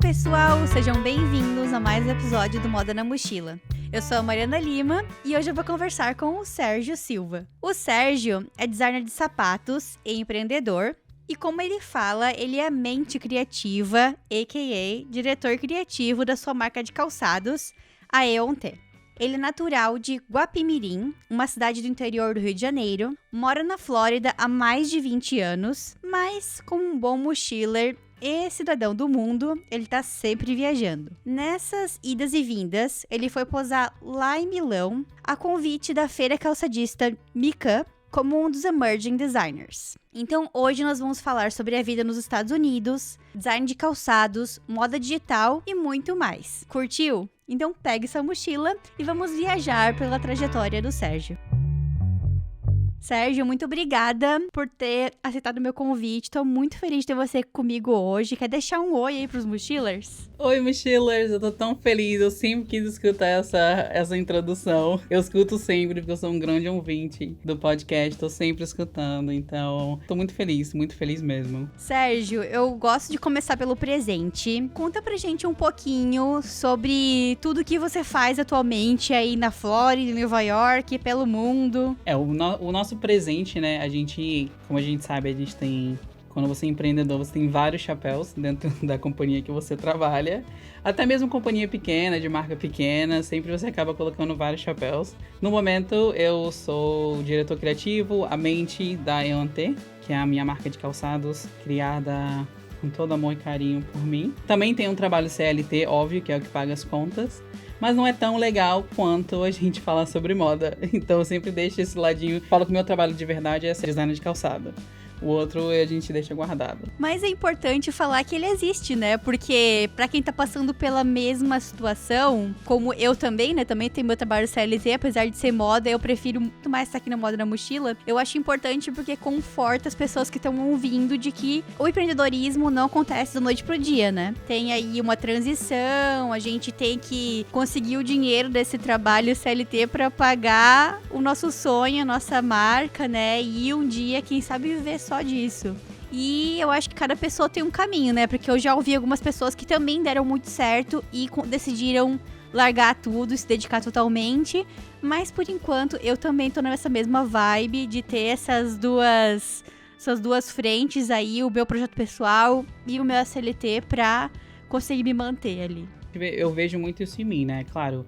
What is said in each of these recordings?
pessoal, sejam bem-vindos a mais um episódio do Moda na Mochila. Eu sou a Mariana Lima e hoje eu vou conversar com o Sérgio Silva. O Sérgio é designer de sapatos e empreendedor, e como ele fala, ele é a mente criativa, a.k.a. diretor criativo da sua marca de calçados, a Eonte. Ele é natural de Guapimirim, uma cidade do interior do Rio de Janeiro, mora na Flórida há mais de 20 anos, mas como um bom mochiler e cidadão do mundo, ele tá sempre viajando. Nessas idas e vindas, ele foi posar lá em Milão, a convite da feira calçadista Mica, como um dos emerging designers. Então, hoje nós vamos falar sobre a vida nos Estados Unidos, design de calçados, moda digital e muito mais. Curtiu? Então pegue sua mochila e vamos viajar pela trajetória do Sérgio. Sérgio, muito obrigada por ter aceitado o meu convite. Estou muito feliz de ter você comigo hoje. Quer deixar um oi aí pros mochilers? Oi, mochilers! Eu tô tão feliz. Eu sempre quis escutar essa introdução. Eu escuto sempre, porque eu sou um grande ouvinte do podcast. Tô sempre escutando. Então, tô muito feliz mesmo. Sérgio, eu gosto de começar pelo presente. Conta pra gente um pouquinho sobre tudo que você faz atualmente aí na Flórida, em Nova York, pelo mundo. O nosso presente, né? Como a gente sabe, quando você é empreendedor, você tem vários chapéus dentro da companhia que você trabalha. Até mesmo companhia pequena, de marca pequena, sempre você acaba colocando vários chapéus. No momento, eu sou diretor criativo, a mente da Eonte, que é a minha marca de calçados, criada com todo amor e carinho por mim. Também tenho um trabalho CLT, óbvio, que é o que paga as contas. Mas não é tão legal quanto a gente falar sobre moda. Então eu sempre deixo esse ladinho. Falo que o meu trabalho de verdade é ser designer de calçado. O outro a gente deixa guardado. Mas é importante falar que ele existe, né? Porque pra quem tá passando pela mesma situação, como eu também, né? Também tenho meu trabalho CLT, apesar de ser moda, eu prefiro muito mais estar aqui na Moda na Mochila. Eu acho importante porque conforta as pessoas que estão ouvindo de que o empreendedorismo não acontece da noite pro dia, né? Tem aí uma transição, a gente tem que conseguir o dinheiro desse trabalho CLT pra pagar o nosso sonho, a nossa marca, né? E um dia, quem sabe, viver só disso. E eu acho que cada pessoa tem um caminho, né? Porque eu já ouvi algumas pessoas que também deram muito certo e decidiram largar tudo e se dedicar totalmente. Mas por enquanto eu também tô nessa mesma vibe de ter essas duas frentes aí, o meu projeto pessoal e o meu SLT pra conseguir me manter ali. Eu vejo muito isso em mim, né? Claro,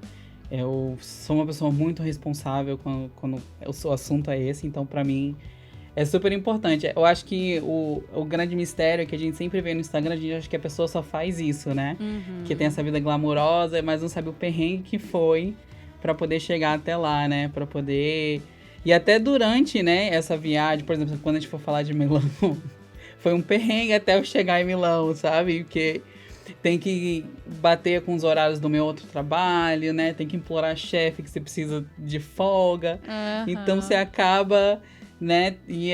eu sou uma pessoa muito responsável quando o assunto é esse, então pra mim é super importante. Eu acho que o grande mistério que a gente sempre vê no Instagram, a gente acha que a pessoa só faz isso, né? Uhum. Que tem essa vida glamourosa, mas não sabe o perrengue que foi pra poder chegar até lá, né? Pra poder... E até durante, né, essa viagem, por exemplo, quando a gente for falar de Milão, foi um perrengue até eu chegar em Milão, sabe? Porque tem que bater com os horários do meu outro trabalho, né? Tem que implorar a chefe que você precisa de folga. Uhum. Então você acaba... né? E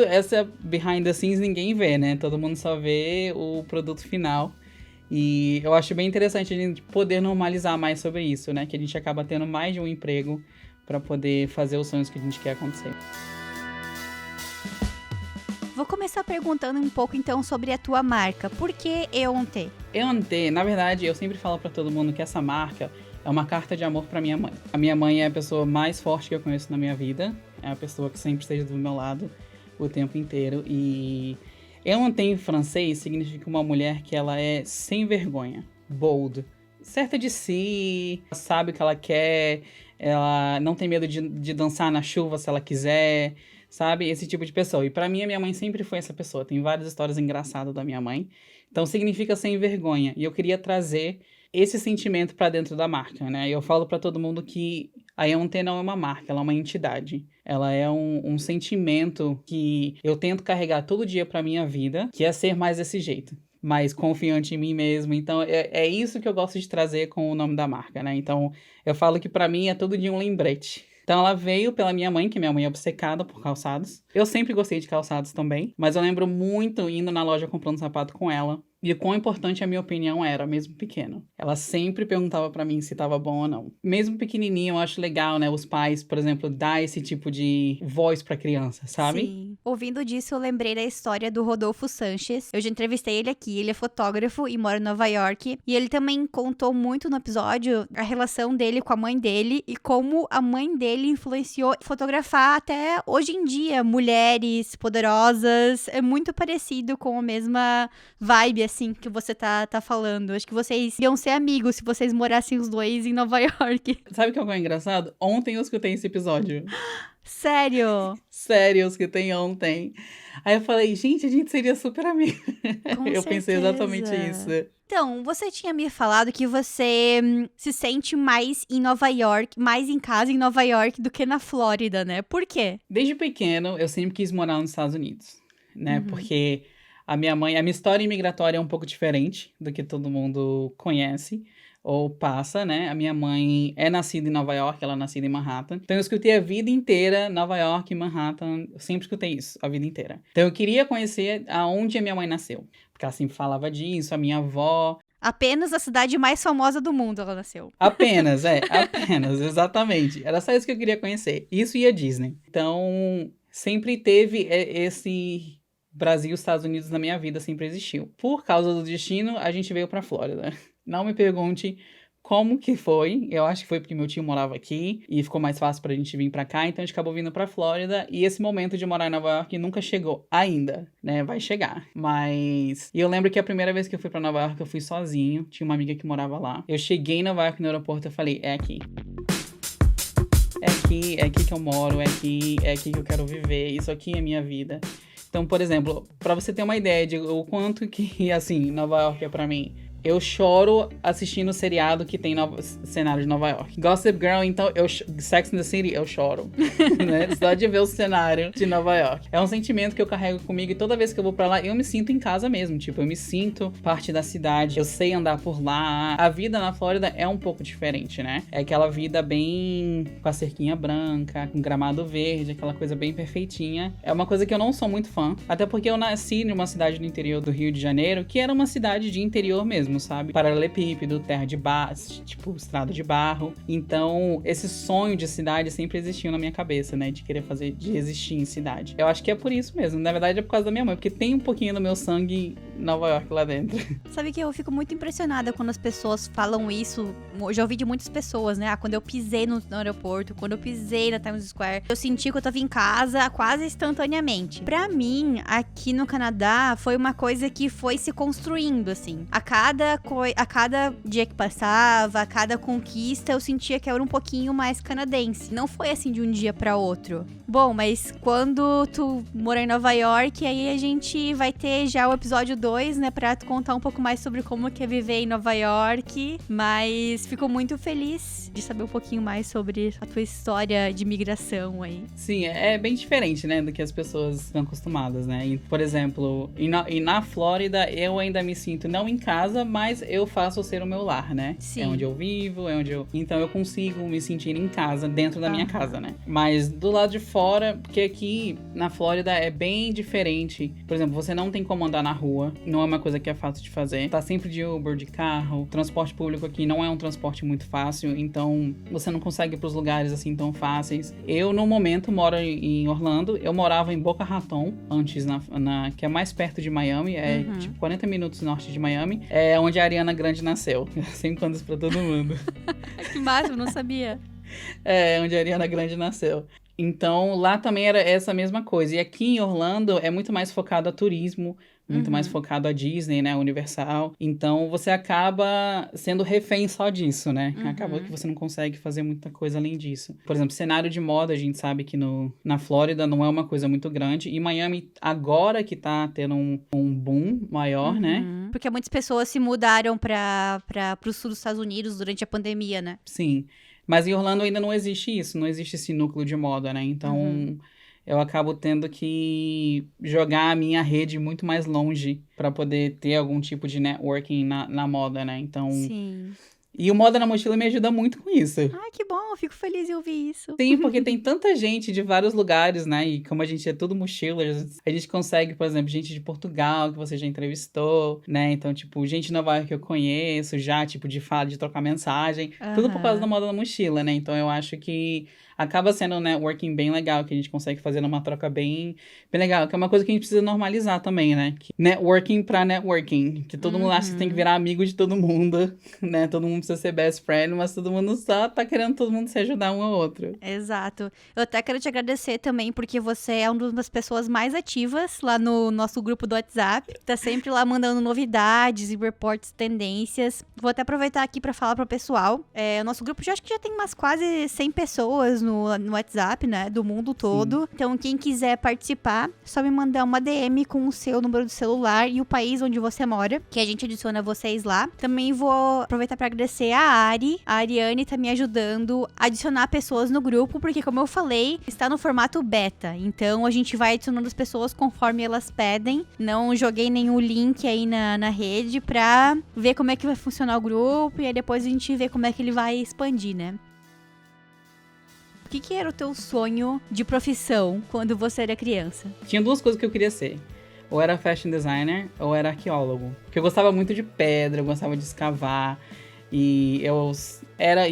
essa behind the scenes ninguém vê, né? Todo mundo só vê o produto final. E eu acho bem interessante a gente poder normalizar mais sobre isso, né? Que a gente acaba tendo mais de um emprego para poder fazer os sonhos que a gente quer acontecer. Vou começar perguntando um pouco então sobre a tua marca. Por que Eonte? Eonte, na verdade, eu sempre falo para todo mundo que essa marca é uma carta de amor para minha mãe. A minha mãe é a pessoa mais forte que eu conheço na minha vida. É a pessoa que sempre esteja do meu lado o tempo inteiro. E Eonte em francês significa uma mulher que ela é sem vergonha, bold, certa de si, sabe o que ela quer, ela não tem medo de dançar na chuva se ela quiser, sabe? Esse tipo de pessoa. E pra mim, a minha mãe sempre foi essa pessoa. Tem várias histórias engraçadas da minha mãe. Então significa sem vergonha. E eu queria trazer esse sentimento pra dentro da marca, né? E eu falo pra todo mundo que a Eonte não é uma marca, ela é uma entidade. Ela é um sentimento que eu tento carregar todo dia pra minha vida, que é ser mais desse jeito, mais confiante em mim mesmo. Então, é isso que eu gosto de trazer com o nome da marca, né? Então, eu falo que pra mim é todo dia um lembrete. Então, ela veio pela minha mãe, que minha mãe é obcecada por calçados. Eu sempre gostei de calçados também, mas eu lembro muito indo na loja comprando sapato com ela. e o quão importante a minha opinião era, mesmo pequeno. Ela sempre perguntava pra mim se tava bom ou não. Mesmo pequenininho, eu acho legal, né, os pais, por exemplo, dar esse tipo de voz pra criança, sabe? Sim. Ouvindo disso, eu lembrei da história do Rodolfo Sanches. Eu já entrevistei ele aqui, ele é fotógrafo e mora em Nova York. E ele também contou muito no episódio a relação dele com a mãe dele e como a mãe dele influenciou fotografar até hoje em dia mulheres poderosas. É muito parecido com a mesma vibe, assim, que você tá falando. Acho que vocês iam ser amigos se vocês morassem os dois em Nova York. Sabe o que é engraçado? Ontem eu escutei esse episódio. Sério? Sério, eu escutei ontem. Aí eu falei, gente, a gente seria super amigo. Com Eu pensei exatamente certeza. isso. Então, você tinha me falado que você se sente mais em Nova York, mais em casa em Nova York do que na Flórida, né? Por quê? Desde pequeno, eu sempre quis morar nos Estados Unidos, né? Porque a minha história imigratória é um pouco diferente do que todo mundo conhece ou passa, né? A minha mãe é nascida em Nova York, ela é nascida em Manhattan. Então eu escutei a vida inteira Nova York e Manhattan, eu sempre escutei isso, a vida inteira. Então eu queria conhecer aonde a minha mãe nasceu, porque ela sempre falava disso, a minha avó. Apenas a cidade mais famosa do mundo ela nasceu. Apenas, apenas, exatamente. Era só isso que eu queria conhecer. Isso e a Disney. Então, sempre teve esse Brasil e Estados Unidos na minha vida, sempre existiu. Por causa do destino, a gente veio pra Flórida. Não me pergunte como que foi. Eu acho que foi porque meu tio morava aqui e ficou mais fácil pra gente vir pra cá, então a gente acabou vindo pra Flórida e esse momento de morar em Nova York nunca chegou ainda, né? Vai chegar. Mas e eu lembro que a primeira vez que eu fui pra Nova York eu fui sozinho, tinha uma amiga que morava lá. Eu cheguei em Nova York no aeroporto e falei, é aqui. É aqui que eu moro, é aqui que eu quero viver, isso aqui é minha vida. Então, por exemplo, pra você ter uma ideia de o quanto que, assim, Nova York é pra mim. Eu choro assistindo o seriado que tem cenário de Nova York. Gossip Girl, então, Sex and the City, eu choro. Né? Só de ver o cenário de Nova York. É um sentimento que eu carrego comigo e toda vez que eu vou pra lá, eu me sinto em casa mesmo. Tipo, eu me sinto parte da cidade, eu sei andar por lá. A vida na Flórida é um pouco diferente, né? É aquela vida bem com a cerquinha branca, com gramado verde, aquela coisa bem perfeitinha. É uma coisa que eu não sou muito fã, até porque eu nasci numa cidade do interior do Rio de Janeiro, que era uma cidade de interior mesmo, sabe? Paralelepípedo, terra de barro, tipo, estrada de barro. Então, esse sonho de cidade sempre existiu na minha cabeça, né? De querer de existir em cidade. Eu acho que é por isso mesmo. Na verdade, é por causa da minha mãe, porque tem um pouquinho do meu sangue Nova York lá dentro. Sabe que eu fico muito impressionada quando as pessoas falam isso. Eu já ouvi de muitas pessoas, né? Ah, quando eu pisei no aeroporto, quando eu pisei na Times Square, eu senti que eu tava em casa quase instantaneamente. Pra mim, aqui no Canadá, foi uma coisa que foi se construindo, assim. A cada dia que passava, a cada conquista, eu sentia que eu era um pouquinho mais canadense. Não foi assim de um dia pra outro. Bom, mas quando tu morar em Nova York, aí a gente vai ter já o episódio 2, né, pra tu contar um pouco mais sobre como que é viver em Nova York. Mas fico muito feliz de saber um pouquinho mais sobre a tua história de migração aí. Sim, é bem diferente, né, do que as pessoas estão acostumadas, né? E, por exemplo, na Flórida, eu ainda me sinto não em casa, mas eu faço ser o meu lar, né? Sim. É onde eu vivo, é onde eu... Então eu consigo me sentir em casa, dentro da minha casa, né? Mas do lado de fora, porque aqui na Flórida é bem diferente. Por exemplo, você não tem como andar na rua, não é uma coisa que é fácil de fazer. Tá sempre de Uber, de carro. Transporte público aqui não é um transporte muito fácil, então você não consegue ir pros lugares assim tão fáceis. Eu, no momento, moro em Orlando. Eu morava em Boca Raton, antes, que é mais perto de Miami, tipo 40 minutos norte de Miami, é onde a Ariana Grande nasceu. Eu sempre conto isso pra todo mundo. Que máximo, não sabia. É, onde a Ariana Grande nasceu. Então, lá também era essa mesma coisa. E aqui em Orlando é muito mais focado a turismo, muito mais focado a Disney, né, Universal. Então, você acaba sendo refém só disso, né? Acaba que você não consegue fazer muita coisa além disso. Por exemplo, cenário de moda, a gente sabe que na Flórida não é uma coisa muito grande. E Miami, agora que tá tendo um boom maior, né? Porque muitas pessoas se mudaram para o sul dos Estados Unidos durante a pandemia, né? Sim. Mas em Orlando ainda não existe isso, não existe esse núcleo de moda, né? Então, eu acabo tendo que jogar a minha rede muito mais longe para poder ter algum tipo de networking na moda, né? Então, Sim. E o Moda na Mochila me ajuda muito com isso. Ai, que bom, eu fico feliz em ouvir isso. Sim, porque tem tanta gente de vários lugares, né? E como a gente é tudo mochilers, a gente consegue, por exemplo, gente de Portugal que você já entrevistou, né? Então, tipo, gente de Nova York que eu conheço já, tipo, de falar, de trocar mensagem. Tudo por causa da Moda na Mochila, né? Então, eu acho que acaba sendo um networking bem legal, que a gente consegue fazer numa troca bem legal. Que é uma coisa que a gente precisa normalizar também, né? Que networking pra networking. Que todo mundo acha que tem que virar amigo de todo mundo, né? Todo mundo precisa ser best friend, mas todo mundo só tá querendo todo mundo se ajudar um ao outro. Exato. Eu até quero te agradecer também, porque você é uma das pessoas mais ativas lá no nosso grupo do WhatsApp. Tá sempre lá mandando novidades e reportes, tendências. Vou até aproveitar aqui pra falar pro pessoal. O nosso grupo acho que já tem umas quase 100 pessoas no WhatsApp, né? Do mundo todo. Sim. Então, quem quiser participar, só me mandar uma DM com o seu número de celular e o país onde você mora, que a gente adiciona vocês lá. Também vou aproveitar pra agradecer a Ari. A Ariane tá me ajudando a adicionar pessoas no grupo, porque como eu falei, está no formato beta. Então, a gente vai adicionando as pessoas conforme elas pedem. Não joguei nenhum link aí na rede pra ver como é que vai funcionar o grupo e aí depois a gente vê como é que ele vai expandir, né? O que era o teu sonho de profissão quando você era criança? Tinha 2 coisas que eu queria ser. Ou era fashion designer, ou era arqueólogo. Porque eu gostava muito de pedra, eu gostava de escavar. E eu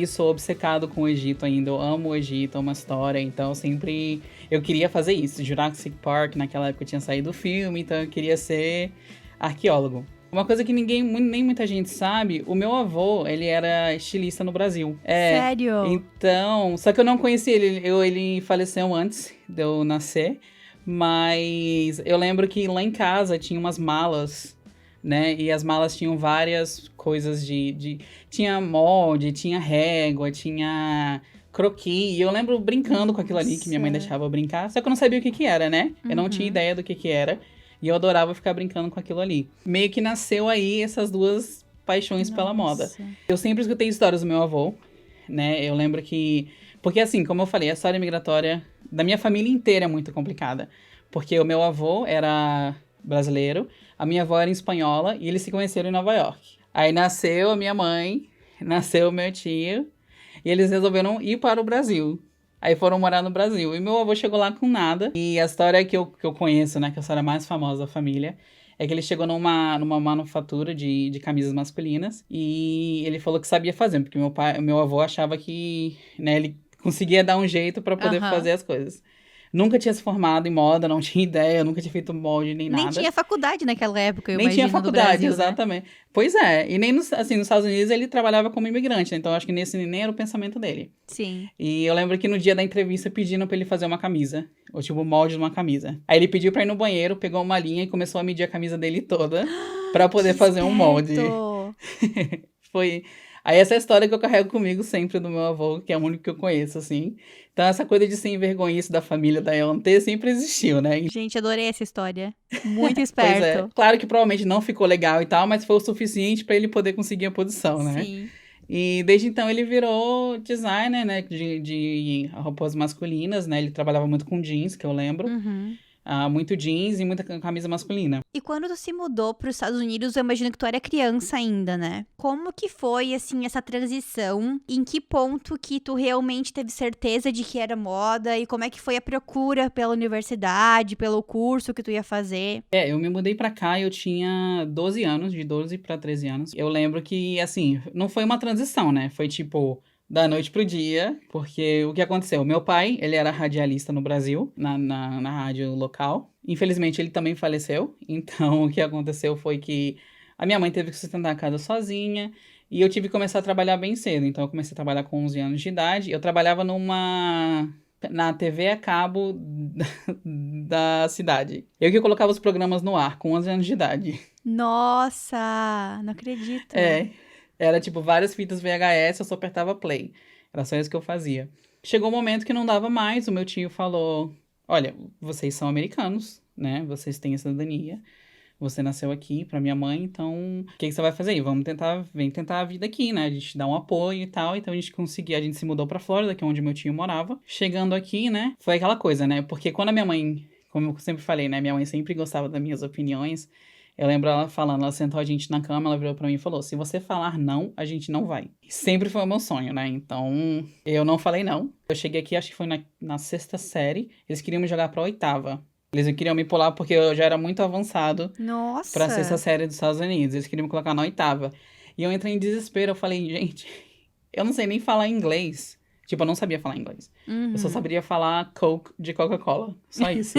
sou obcecado com o Egito ainda. Eu amo o Egito, amo a história. Então, sempre eu queria fazer isso. Jurassic Park, naquela época tinha saído o filme. Então, eu queria ser arqueólogo. Uma coisa que nem muita gente sabe, o meu avô, ele era estilista no Brasil. Sério? Então, só que eu não conheci ele, ele faleceu antes de eu nascer, mas eu lembro que lá em casa tinha umas malas, né, e as malas tinham várias coisas tinha molde, tinha régua, tinha croquis, e eu lembro brincando com aquilo ali, que minha mãe deixava eu brincar, só que eu não sabia o que era, né, eu não tinha ideia do que era. E eu adorava ficar brincando com aquilo ali. Meio que nasceu aí essas 2 paixões pela moda. Eu sempre escutei histórias do meu avô, né? Eu lembro que... Porque assim, como eu falei, a história migratória da minha família inteira é muito complicada. Porque o meu avô era brasileiro, a minha avó era espanhola e eles se conheceram em Nova York. Aí nasceu a minha mãe, nasceu o meu tio e eles resolveram ir para o Brasil. Aí foram morar no Brasil. E meu avô chegou lá com nada. E a história que eu conheço, né? Que é a história mais famosa da família. É que ele chegou numa manufatura de camisas masculinas. E ele falou que sabia fazer. Porque meu avô achava que, né, ele conseguia dar um jeito pra poder fazer as coisas. Nunca tinha se formado em moda, não tinha ideia, nunca tinha feito molde nem nada. Nem tinha faculdade naquela época, eu nem imagino, tinha faculdade, Brasil, exatamente. Né? Pois é, e nem nos Estados Unidos ele trabalhava como imigrante, né? Então acho que nesse nem era o pensamento dele. Sim. E eu lembro que no dia da entrevista pediram pra ele fazer uma camisa, ou tipo, o molde de uma camisa. Aí ele pediu pra ir no banheiro, pegou uma linha e começou a medir a camisa dele toda pra poder fazer um molde. Foi... Aí essa é a história que eu carrego comigo sempre do meu avô, que é o único que eu conheço, assim. Então essa coisa de sem vergonhice da família da Eonte sempre existiu, né? Gente, adorei essa história. Muito esperto. Pois é. Claro que provavelmente não ficou legal e tal, mas foi o suficiente pra ele poder conseguir a posição, né? Sim. E desde então ele virou designer, né? De roupas masculinas, né? Ele trabalhava muito com jeans, que eu lembro. Muito jeans e muita camisa masculina. E quando tu se mudou para os Estados Unidos, eu imagino que tu era criança ainda, né? Como que foi, assim, essa transição? Em que ponto que tu realmente teve certeza de que era moda? E como é que foi a procura pela universidade, pelo curso que tu ia fazer? Eu me mudei pra cá, eu tinha 12 anos, de 12 pra 13 anos. Eu lembro que, assim, não foi uma transição, né? Foi tipo... da noite pro dia, porque o que aconteceu? Meu pai, ele era radialista no Brasil, na rádio local. Infelizmente, ele também faleceu. Então, o que aconteceu foi que a minha mãe teve que sustentar a casa sozinha e eu tive que começar a trabalhar bem cedo. Então, eu comecei a trabalhar com 11 anos de idade. Eu trabalhava na TV a cabo da cidade. Eu que colocava os programas no ar com 11 anos de idade. Nossa, não acredito. Era tipo várias fitas VHS, eu só apertava play. Era só isso que eu fazia. Chegou um momento que não dava mais, o meu tio falou: olha, vocês são americanos, né? Vocês têm a cidadania. Você nasceu aqui pra minha mãe, então o que você vai fazer aí? Vem tentar a vida aqui, né? A gente dá um apoio e tal. Então a gente se mudou pra Flórida, que é onde meu tio morava. Chegando aqui, né? Foi aquela coisa, né? Porque quando a minha mãe, como eu sempre falei, né? Minha mãe sempre gostava das minhas opiniões. Eu lembro ela falando, ela sentou a gente na cama, ela virou pra mim e falou, se você falar não, a gente não vai. Sempre foi o meu sonho, né? Então, eu não falei não. Eu cheguei aqui, acho que foi na sexta série, eles queriam me jogar pra oitava. Eles não queriam me pular porque eu já era muito avançado pra sexta Nossa! série dos Estados Unidos. Eles queriam me colocar na oitava. E eu entrei em desespero, eu falei, gente, eu não sei nem falar inglês. Tipo, eu não sabia falar inglês. Eu só Uhum. saberia falar Coke de Coca-Cola. Só isso.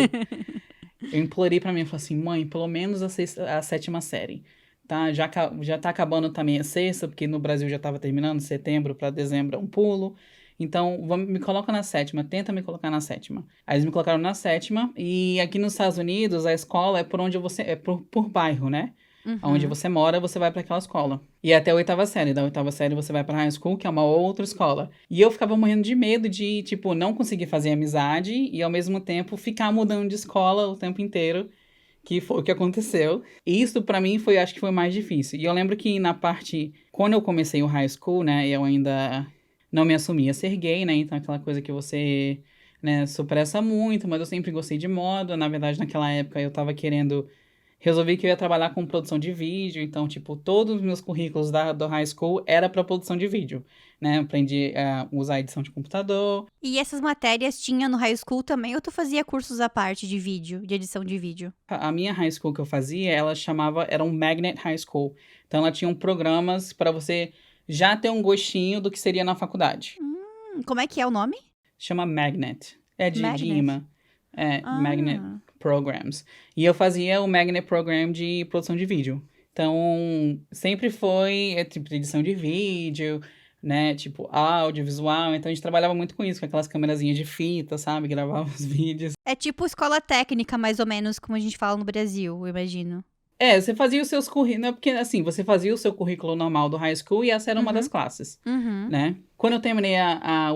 Eu implorei pra mim, eu falei assim, mãe, pelo menos a sétima série, tá? Já tá acabando também a sexta, porque no Brasil já tava terminando, setembro pra dezembro é um pulo. Então, me coloca na sétima, tenta me colocar na sétima. Aí eles me colocaram na sétima, e aqui nos Estados Unidos, a escola é por onde você, é por bairro, né? Onde Uhum. você mora, você vai para aquela escola. E até a oitava série. Da oitava série você vai para high school, que é uma outra escola. E eu ficava morrendo de medo de, tipo, não conseguir fazer amizade e ao mesmo tempo ficar mudando de escola o tempo inteiro, que foi o que aconteceu. E isso para mim foi, acho que foi o mais difícil. E eu lembro que na parte, quando eu comecei o high school, né, eu ainda não me assumia ser gay, né? Então aquela coisa que você, né, supressa muito, mas eu sempre gostei de moda. Na verdade, naquela época eu tava querendo resolvi que eu ia trabalhar com produção de vídeo, então, tipo, todos os meus currículos do high school era para produção de vídeo, né? Aprendi a usar edição de computador. E essas matérias tinha no high school também, ou tu fazia cursos à parte de vídeo, de edição de vídeo? A minha high school que eu fazia, ela chamava, era um Magnet High School. Então, ela tinha programas para você já ter um gostinho do que seria na faculdade. Como é que é o nome? Chama Magnet. É de Magnet. imã. É, Magnet Ah, Programs. E eu fazia o Magnet Program de produção de vídeo. Então, sempre foi tipo edição de vídeo, né? Tipo, audiovisual. Então, a gente trabalhava muito com isso, com aquelas câmerazinhas de fita, sabe? Gravava os vídeos. é tipo escola técnica, mais ou menos, como a gente fala no Brasil, eu imagino. É, você fazia os seus currículos, né? Porque assim, você fazia o seu currículo normal do high school e essa era uma das Uhum, classes, uhum. né? Quando eu terminei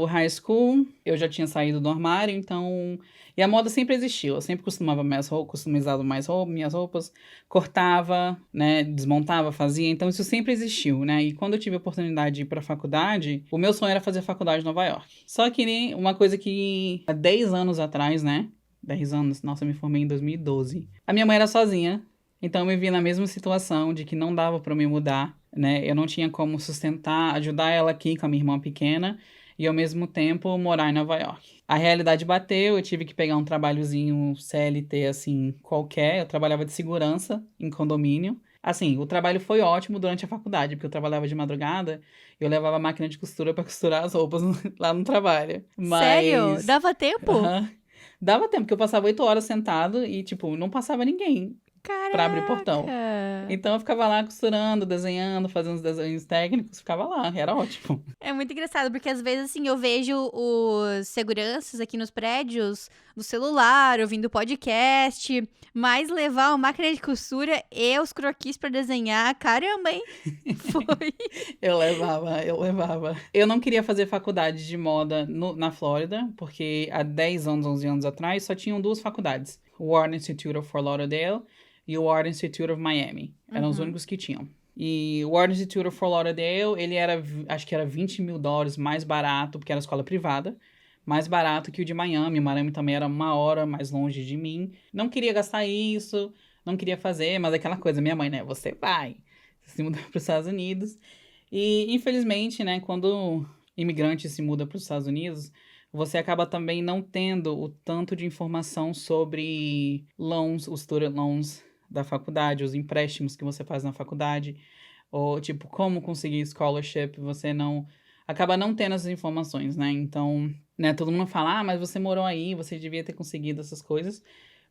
o high school, eu já tinha saído do armário, então. E a moda sempre existiu. Eu sempre costumava minhas roupas, customizava mais roupas, minhas roupas, cortava, né? Desmontava, fazia. Então isso sempre existiu, né? E quando eu tive a oportunidade de ir pra faculdade, o meu sonho era fazer faculdade em Nova York. Só que né, uma coisa que há 10 anos atrás, né? 10 anos, nossa, eu me formei em 2012. A minha mãe era sozinha. Então eu me vi na mesma situação de que não dava para me mudar, né? Eu não tinha como sustentar, ajudar ela aqui com a minha irmã pequena e ao mesmo tempo morar em Nova York. A realidade bateu, eu tive que pegar um trabalhozinho CLT assim qualquer. Eu trabalhava de segurança em condomínio. Assim, o trabalho foi ótimo durante a faculdade, porque eu trabalhava de madrugada, eu levava a máquina de costura para costurar as roupas lá no trabalho. Sério? Mas Dava tempo? aham, dava tempo, porque eu passava 8 horas sentado e, tipo, não passava ninguém pra abrir o portão. Caraca! Então eu ficava lá costurando, desenhando, fazendo os desenhos técnicos, ficava lá, era ótimo. É muito engraçado, porque às vezes, assim, eu vejo os seguranças aqui nos prédios, no celular, ouvindo podcast, mas levar uma máquina de costura e os croquis pra desenhar, caramba, hein? Foi. Eu levava. Eu não queria fazer faculdade de moda na Flórida, porque há 10 anos, 11 anos atrás, só tinham duas faculdades. O Art Institute of Fort Lauderdale e o Art Institute of Miami. Eram os Uhum. únicos que tinham. E o Art Institute of Fort Lauderdale, ele era, acho que era $20 mil mais barato, porque era escola privada. Mais barato que o de Miami. Miami também era 1 hora mais longe de mim. Não queria gastar isso, não queria fazer, mas aquela coisa, minha mãe, né? Você vai se mudar para os Estados Unidos. E, infelizmente, né, quando imigrante se muda para os Estados Unidos, você acaba também não tendo o tanto de informação sobre loans, os student loans da faculdade, os empréstimos que você faz na faculdade, ou tipo, como conseguir scholarship, você não acaba não tendo essas informações, né? Então, né, todo mundo fala: "Ah, mas você morou aí, você devia ter conseguido essas coisas".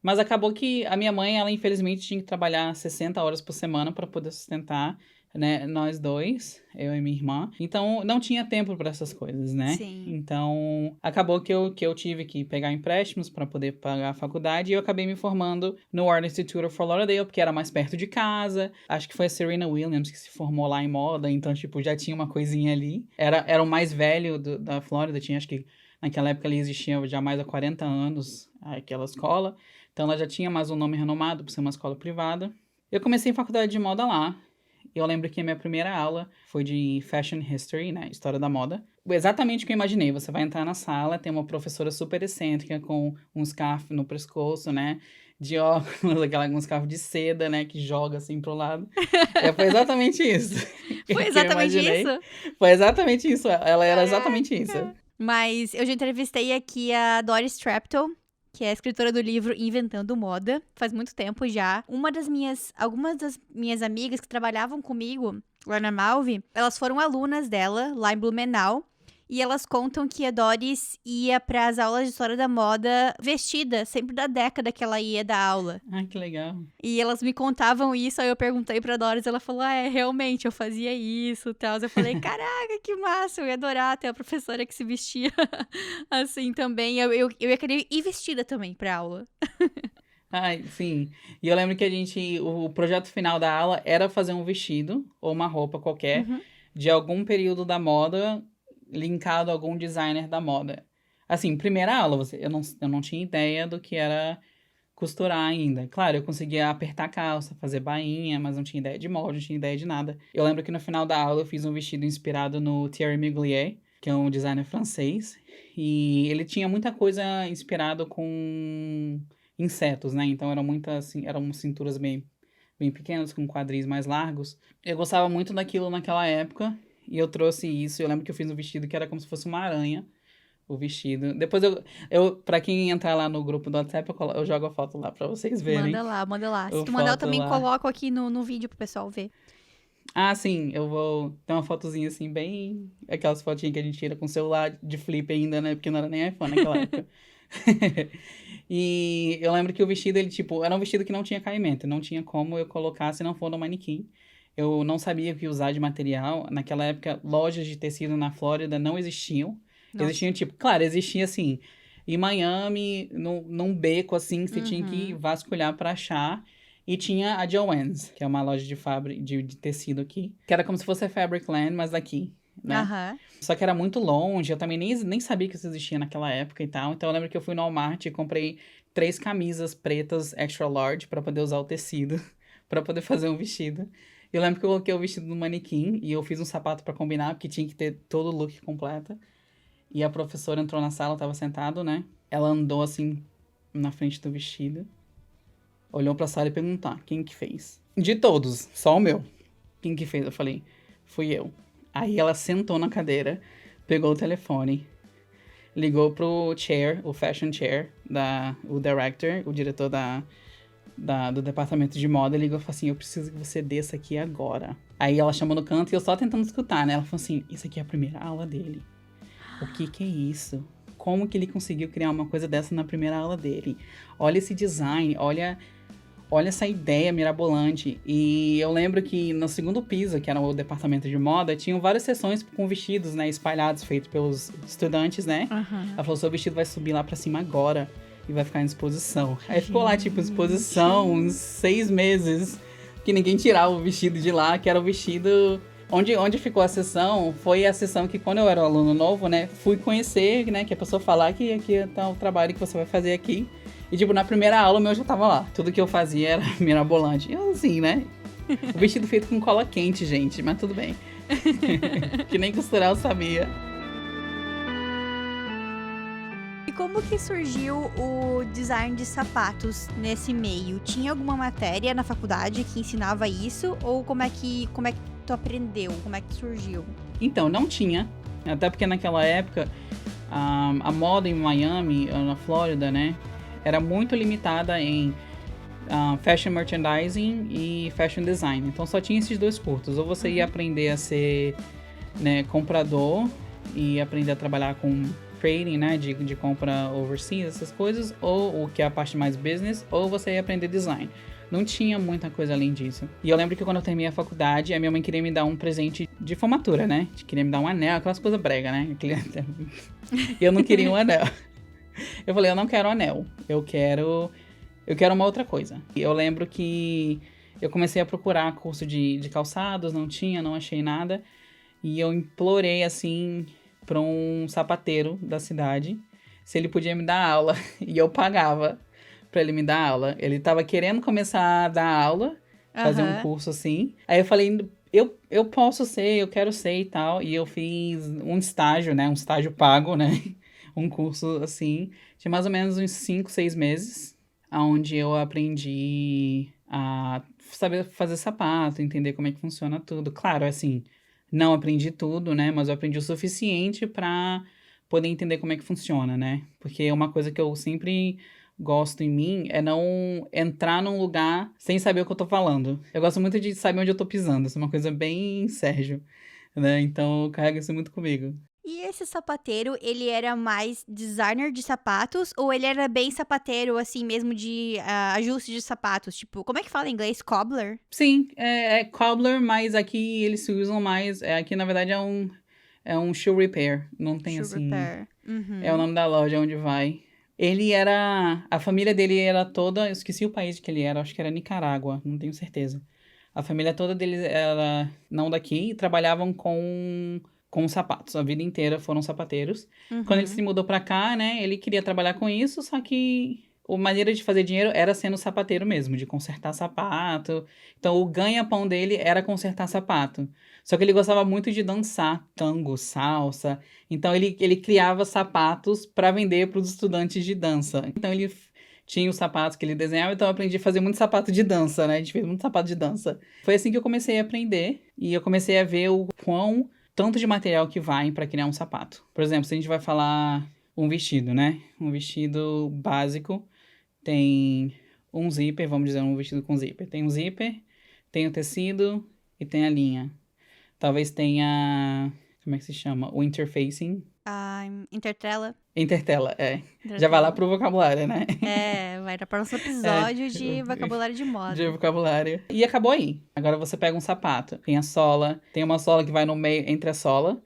Mas acabou que a minha mãe, ela infelizmente tinha que trabalhar 60 horas por semana para poder sustentar, né, nós dois, eu e minha irmã. Então, não tinha tempo para essas coisas, né? Sim. Então, acabou que eu tive que pegar empréstimos para poder pagar a faculdade e eu acabei me formando no Art Institute of Fort Lauderdale, porque era mais perto de casa. Acho que foi a Serena Williams que se formou lá em moda, então, tipo, já tinha uma coisinha ali. Era o mais velho da Flórida, tinha, acho que naquela época ali existia já mais há 40 anos aquela escola. Então, ela já tinha mais um nome renomado por ser uma escola privada. Eu comecei faculdade de moda lá. Eu lembro que a minha primeira aula foi de Fashion History, né? História da moda. exatamente o que eu imaginei. Você vai entrar na sala, tem uma professora super excêntrica com um scarf no pescoço, né? De óculos, um scarf de seda, né? Que joga assim pro lado. Foi exatamente isso Foi que eu exatamente imaginei. isso? Foi exatamente isso. Ela era exatamente isso. Mas eu já entrevistei aqui a Doris Trapton, que é a escritora do livro Inventando Moda, faz muito tempo já. Algumas das minhas amigas que trabalhavam comigo lá na Malve, elas foram alunas dela lá em Blumenau. E elas contam que a Doris ia para as aulas de história da moda vestida, sempre da década que ela ia dar aula. Ai, que legal. E elas me contavam isso, aí eu perguntei pra Doris, ela falou, realmente, eu fazia isso e tal. Eu falei, caraca, que massa, eu ia adorar ter a professora que se vestia assim também. Eu ia querer ir vestida também pra aula. Ai, sim. E eu lembro que o projeto final da aula era fazer um vestido, ou uma roupa qualquer, de algum período da moda, linkado a algum designer da moda. Assim, primeira aula, eu não tinha ideia do que era costurar ainda. Claro, eu conseguia apertar a calça, fazer bainha, mas não tinha ideia de molde, não tinha ideia de nada. Eu lembro que no final da aula eu fiz um vestido inspirado no Thierry Mugler, que é um designer francês, e ele tinha muita coisa inspirado com insetos, né? Então eram cinturas bem pequenas, com quadris mais largos. Eu gostava muito daquilo naquela época, e eu trouxe isso. Eu lembro que eu fiz um vestido que era como se fosse uma aranha, o vestido. Depois pra quem entrar lá no grupo do WhatsApp, eu jogo a foto lá pra vocês verem. Manda lá. Se tu mandar, eu também coloco aqui no vídeo pro pessoal ver. Ah, sim, eu vou ter uma fotozinha assim, bem... Aquelas fotinhas que a gente tira com celular de flip ainda, né? Porque não era nem iPhone naquela época. E eu lembro que o vestido, ele, tipo, era um vestido que não tinha caimento. Não tinha como eu colocar se não for no manequim. Eu não sabia o que usar de material. Naquela época, lojas de tecido na Flórida não existiam. Nossa. Existiam, tipo... Claro, existia, assim, em Miami, num beco, assim, que você tinha que vasculhar pra achar. E tinha a Joann's, que é uma loja de tecido aqui. Que era como se fosse a Fabricland, mas daqui, né? Só que era muito longe, eu também nem sabia que isso existia naquela época e tal. Então eu lembro que eu fui no Walmart e comprei 3 camisas pretas extra large pra poder usar o tecido, pra poder fazer um vestido. Eu lembro que eu coloquei o vestido no manequim e eu fiz um sapato pra combinar, porque tinha que ter todo o look completo. E a professora entrou na sala, tava sentado, né? Ela andou assim na frente do vestido, olhou pra sala e perguntou, quem que fez? De todos, só o meu. Quem que fez? Eu falei, fui eu. Aí ela sentou na cadeira, pegou o telefone, ligou pro chair, o fashion chair, o director, o diretor do departamento de moda, ligou e falou assim, eu preciso que você desça aqui agora. Aí ela chamou no canto e eu só tentando escutar, né? Ela falou assim, isso aqui é a primeira aula dele. O que é isso? Como que ele conseguiu criar uma coisa dessa na primeira aula dele? Olha esse design, olha essa ideia mirabolante. E eu lembro que no segundo piso, que era o departamento de moda, tinham várias seções com vestidos, né, espalhados, feitos pelos estudantes, né? Ela falou, seu vestido vai subir lá pra cima agora e vai ficar em exposição. Aí ficou lá, tipo, exposição, uns 6 meses, que ninguém tirava o vestido de lá, que era o vestido... Onde ficou a sessão, foi a sessão que quando eu era aluno novo, né, fui conhecer, né, que a pessoa falar que aqui tá o trabalho que você vai fazer aqui. E, tipo, na primeira aula, o meu já tava lá. Tudo que eu fazia era mirabolante. Eu, assim, né? O vestido feito com cola quente, gente, mas tudo bem. Que nem costurar eu sabia. E como que surgiu o design de sapatos nesse meio? Tinha alguma matéria na faculdade que ensinava isso? Ou como é que tu aprendeu? Como é que surgiu? Então, não tinha. Até porque naquela época, a moda em Miami, na Flórida, né? Era muito limitada em fashion merchandising e fashion design. Então só tinha esses 2 cursos. Ou você ia aprender a ser, né, comprador e aprender a trabalhar com trading, né, de compra overseas, essas coisas, ou o que é a parte mais business, ou você ia aprender design. Não tinha muita coisa além disso. E eu lembro que quando eu terminei a faculdade, a minha mãe queria me dar um presente de formatura, né? Queria me dar um anel, aquelas coisas brega, né? E eu não queria um anel. Eu falei, eu não quero anel, eu quero uma outra coisa. E eu lembro que eu comecei a procurar curso de calçados, não achei nada. E eu implorei, assim, pra um sapateiro da cidade, se ele podia me dar aula. E eu pagava pra ele me dar aula. Ele tava querendo começar a dar aula, fazer um curso assim. Aí eu falei, Eu posso ser, eu quero ser e tal. E eu fiz um estágio, né? Um estágio pago, né? Um curso assim, de mais ou menos uns 5, 6 meses, onde eu aprendi a saber fazer sapato, entender como é que funciona tudo. Claro, assim, não aprendi tudo, né? Mas eu aprendi o suficiente pra poder entender como é que funciona, né? Porque uma coisa que eu sempre gosto em mim é não entrar num lugar sem saber o que eu tô falando. Eu gosto muito de saber onde eu tô pisando. Isso é uma coisa bem Sérgio, né? Então eu carrego isso muito comigo. E esse sapateiro, ele era mais designer de sapatos ou ele era bem sapateiro, assim mesmo, de ajuste de sapatos? Tipo, como é que fala em inglês? Cobbler? Sim, é cobbler, mas aqui eles se usam mais. Aqui na verdade é um shoe repair. Não tem Shoe assim. repair. É o Uhum. nome da loja onde vai. Ele era. A família dele era toda. Eu esqueci o país que ele era, acho que era Nicarágua, não tenho certeza. A família toda deles era não daqui e trabalhavam com sapatos. A vida inteira foram sapateiros. Quando ele se Uhum. mudou pra cá, né, ele queria trabalhar com isso, só que a maneira de fazer dinheiro era sendo sapateiro mesmo, de consertar sapato. Então o ganha-pão dele era consertar sapato. Só que ele gostava muito de dançar tango, salsa. Então ele criava sapatos para vender para os estudantes de dança. Então ele tinha os sapatos que ele desenhava, então eu aprendi a fazer muito sapato de dança, né? A gente fez muito sapato de dança. Foi assim que eu comecei a aprender e eu comecei a ver o quão tanto de material que vai para criar um sapato. Por exemplo, se a gente vai falar um vestido, né? Um vestido básico tem um zíper, vamos dizer, um vestido com zíper. Tem um zíper, tem o tecido e tem a linha. Talvez tenha, como é que se chama? O interfacing. Intertela. Intertela, é. Já vai lá Intertela. pro vocabulário, né? É, vai para o próximo É, episódio de vocabulário de de moda. vocabulário. E acabou aí. Agora você pega um sapato. Tem a sola, tem uma sola que vai no meio, entre a sola.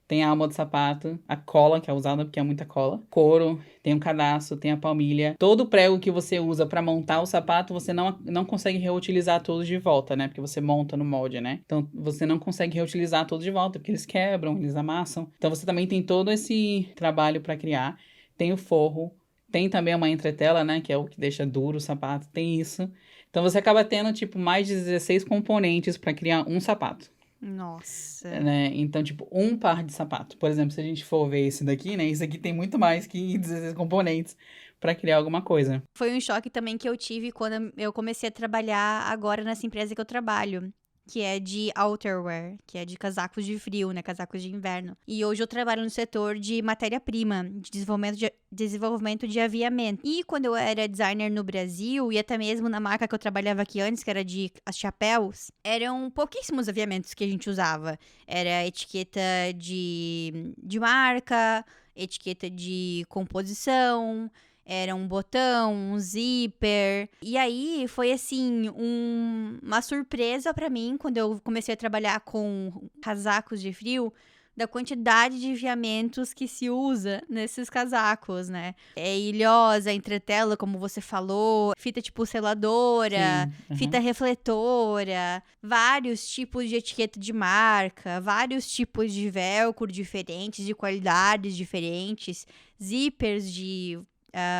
Tem a alma do sapato, a cola, que é usada porque é muita cola. Couro, tem o cadastro, tem a palmilha. Todo o prego que você usa para montar o sapato, você não consegue reutilizar todos de volta, né? Porque você monta no molde, né? Então você não consegue reutilizar todos de volta, porque eles quebram, eles amassam. Então você também tem todo esse trabalho para criar. Tem o forro, tem também uma entretela, né? Que é o que deixa duro o sapato, tem isso. Então você acaba tendo, tipo, mais de 16 componentes para criar um sapato, Nossa. né? Então, tipo, um par de sapato. Por exemplo, se a gente for ver esse daqui, né? Esse aqui tem muito mais que 16 componentes para criar alguma coisa. Foi um choque também que eu tive quando eu comecei a trabalhar agora nessa empresa que eu trabalho. Que é de outerwear, que é de casacos de frio, né? Casacos de inverno. E hoje eu trabalho no setor de matéria-prima, de desenvolvimento de aviamento. E quando eu era designer no Brasil, e até mesmo na marca que eu trabalhava aqui antes, que era de as chapéus, eram pouquíssimos aviamentos que a gente usava. Era etiqueta de marca, etiqueta de composição, era um botão, um zíper. E aí foi assim, uma surpresa pra mim quando eu comecei a trabalhar com casacos de frio, da quantidade de enviamentos que se usa nesses casacos, né? É ilhosa, entretela, como você falou, fita tipo seladora, Sim, fita aham. refletora, vários tipos de etiqueta de marca, vários tipos de velcro diferentes, de qualidades diferentes, zippers de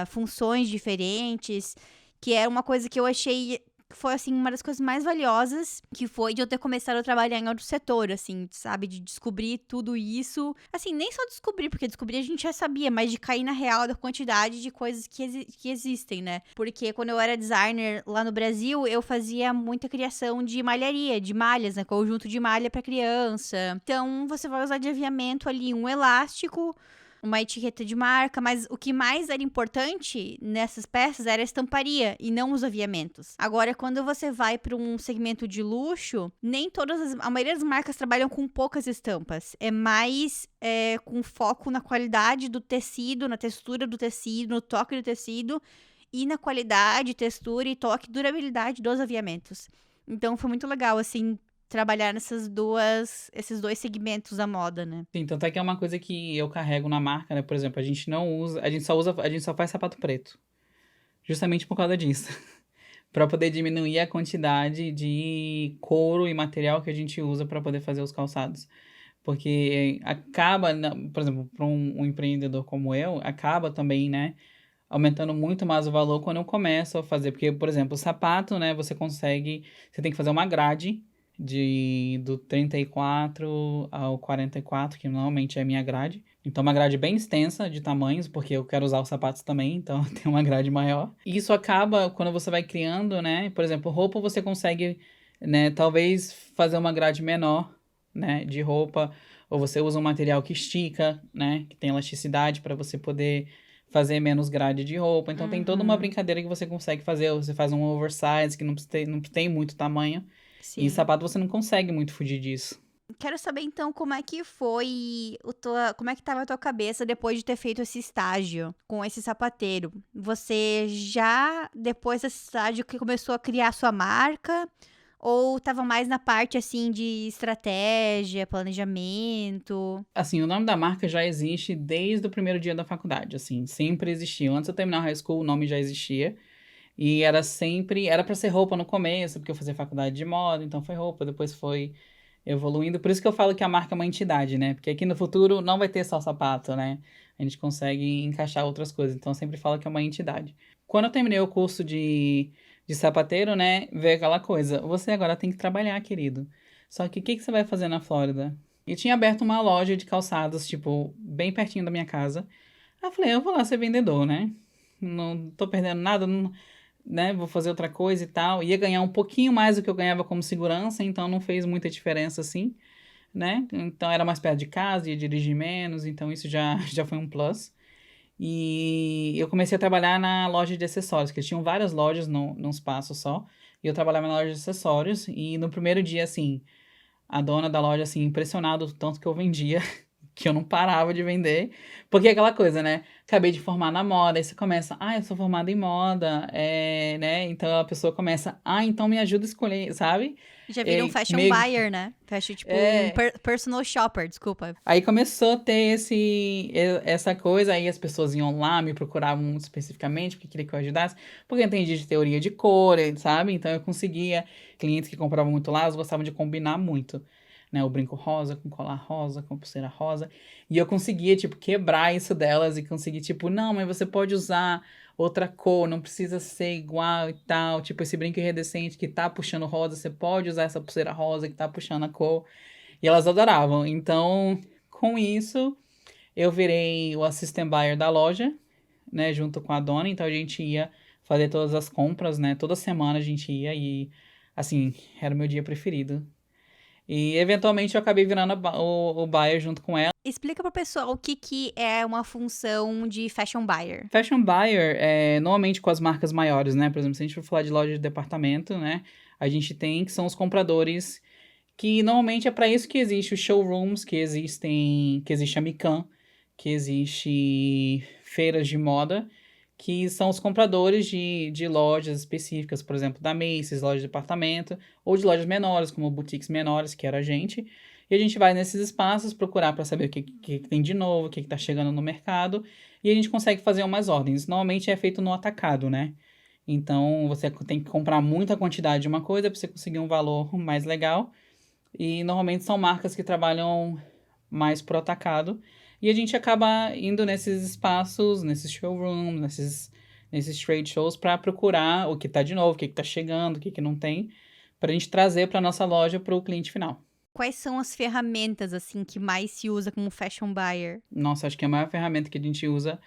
funções diferentes, que é uma coisa que eu achei que foi, assim, uma das coisas mais valiosas, que foi de eu ter começado a trabalhar em outro setor, assim, sabe? De descobrir tudo isso. Assim, nem só descobrir, porque descobrir a gente já sabia, mas de cair na real da quantidade de coisas que existem, né? Porque quando eu era designer lá no Brasil, eu fazia muita criação de malharia, de malhas, né? Conjunto de malha pra criança. Então, você vai usar de aviamento ali um elástico, uma etiqueta de marca, mas o que mais era importante nessas peças era a estamparia e não os aviamentos. Agora, quando você vai para um segmento de luxo, nem a maioria das marcas trabalham com poucas estampas. É mais com foco na qualidade do tecido, na textura do tecido, no toque do tecido e na qualidade, textura e toque, durabilidade dos aviamentos. Então, foi muito legal, assim, trabalhar esses dois segmentos da moda, né? Sim, tanto é que é uma coisa que eu carrego na marca, né? Por exemplo, a gente não usa, a gente só faz sapato preto. Justamente por causa disso. Para poder diminuir a quantidade de couro e material que a gente usa para poder fazer os calçados. Porque acaba, por exemplo, para um empreendedor como eu, acaba também, né, aumentando muito mais o valor quando eu começo a fazer. Porque, por exemplo, o sapato, né, você tem que fazer uma grade do 34 ao 44, que normalmente é a minha grade. Então, uma grade bem extensa de tamanhos, porque eu quero usar os sapatos também, então tem uma grade maior. E isso acaba, quando você vai criando, né? Por exemplo, roupa você consegue, né, talvez fazer uma grade menor, né, de roupa, ou você usa um material que estica, né, que tem elasticidade para você poder fazer menos grade de roupa. Então, tem toda uma brincadeira que você consegue fazer. Você faz um oversize, que não tem muito tamanho. E Sim. sapato você não consegue muito fugir disso. Quero saber então como é que foi como é que tava a tua cabeça depois de ter feito esse estágio com esse sapateiro. Você já depois desse estágio que começou a criar sua marca ou tava mais na parte assim de estratégia, planejamento? Assim, o nome da marca já existe desde o primeiro dia da faculdade, assim, sempre existiu. Antes de eu terminar a high school, o nome já existia. E era pra ser roupa no começo, porque eu fazia faculdade de moda, então foi roupa, depois foi evoluindo. Por isso que eu falo que a marca é uma entidade, né? Porque aqui no futuro não vai ter só sapato, né? A gente consegue encaixar outras coisas, então eu sempre falo que é uma entidade. Quando eu terminei o curso de sapateiro, né, veio aquela coisa, você agora tem que trabalhar, querido. Só que o que você vai fazer na Flórida? E tinha aberto uma loja de calçados, tipo, bem pertinho da minha casa. Aí eu falei, eu vou lá ser vendedor, né? Não tô perdendo nada, né? Vou fazer outra coisa e tal. Ia ganhar um pouquinho mais do que eu ganhava como segurança, então não fez muita diferença assim, né? Então era mais perto de casa, ia dirigir menos, então isso já, já foi um plus. E eu comecei a trabalhar na loja de acessórios, que eles tinham várias lojas num espaço só. E eu trabalhava na loja de acessórios. E no primeiro dia, assim, a dona da loja, assim, impressionada o tanto que eu vendia, que eu não parava de vender. Porque é aquela coisa, né? Acabei de formar na moda, aí você começa, eu sou formada em moda, né? Então a pessoa começa, então me ajuda a escolher, sabe? Já vira um fashion Meio, buyer, né? Fashion, tipo, um é, personal shopper, desculpa. Aí começou a ter essa coisa, aí as pessoas iam lá, me procuravam especificamente, porque queria que eu ajudasse, porque eu entendi de teoria de cor, sabe? Então eu conseguia, clientes que compravam muito lá, eles gostavam de combinar muito, né? O brinco rosa com colar rosa, com pulseira rosa, e eu conseguia, tipo, quebrar isso delas e conseguir, tipo, não, mas você pode usar outra cor, não precisa ser igual e tal, tipo, esse brinco iridescente que tá puxando rosa, você pode usar essa pulseira rosa que tá puxando a cor. E elas adoravam. Então, com isso, eu virei o assistant buyer da loja, né, junto com a dona. Então, a gente ia fazer todas as compras, né? Toda semana a gente ia e, assim, era o meu dia preferido. E, eventualmente, eu acabei virando o buyer junto com ela. Explica pro pessoal o que que é uma função de fashion buyer. Fashion buyer é normalmente com as marcas maiores, né? Por exemplo, se a gente for falar de loja de departamento, né? A gente tem que são os compradores que normalmente é para isso que existe os showrooms, que existe a Mican, que existe feiras de moda, que são os compradores de lojas específicas, por exemplo, da Macy's, loja de departamento, ou de lojas menores, como boutiques menores, que era a gente. E a gente vai nesses espaços procurar para saber o que tem de novo, o que está chegando no mercado, e a gente consegue fazer umas ordens. Normalmente é feito no atacado, né? Então você tem que comprar muita quantidade de uma coisa para você conseguir um valor mais legal. E normalmente são marcas que trabalham mais pro atacado. E a gente acaba indo nesses espaços, nesses showrooms, nesses trade shows para procurar o que tá de novo, o que tá chegando, o que não tem, pra gente trazer pra nossa loja pro cliente final. Quais são as ferramentas, assim, que mais se usa como fashion buyer? Nossa, acho que a maior ferramenta que a gente usa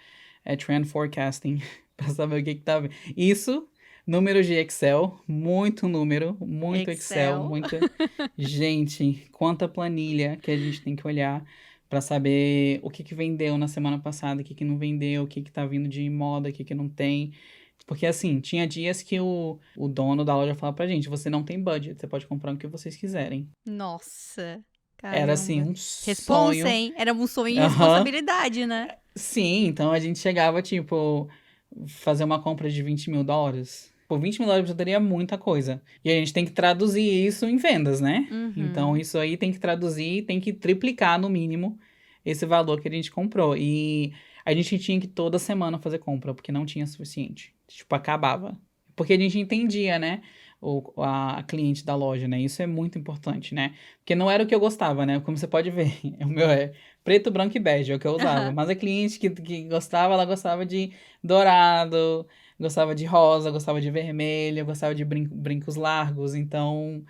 é trend forecasting, pra saber o que tá vindo. Isso, números de Excel, muito número, muito Excel, muita. Gente, quanta planilha que a gente tem que olhar pra saber o que vendeu na semana passada, o que não vendeu, o que tá vindo de moda, o que não tem. Porque assim, tinha dias que o dono da loja falava pra gente, você não tem budget, você pode comprar o que vocês quiserem. Nossa, Era assim, caramba. um Responsa, sonho. hein? Era um sonho e Aham. responsabilidade, né? Sim, então a gente chegava, tipo, fazer uma compra de $20 mil. Por $20 mil já teria muita coisa. E a gente tem que traduzir isso em vendas, né? Então isso aí tem que traduzir, tem que triplicar no mínimo esse valor que a gente comprou. E a gente tinha que toda semana fazer compra, porque não tinha suficiente. Tipo, acabava. Porque a gente entendia, né? A cliente da loja, né? Isso é muito importante, né? Porque não era o que eu gostava, né? Como você pode ver, o meu é preto, branco e bege, é o que eu usava. Mas a cliente que gostava, ela gostava de dourado, gostava de rosa, gostava de vermelho, gostava de brincos largos. Então,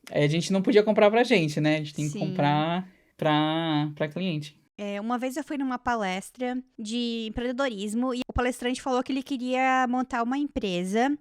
Aí a gente não podia comprar pra gente, né? A gente tem que Sim. comprar pra cliente. Uma vez eu fui numa palestra de empreendedorismo e o palestrante falou que ele queria montar uma empresa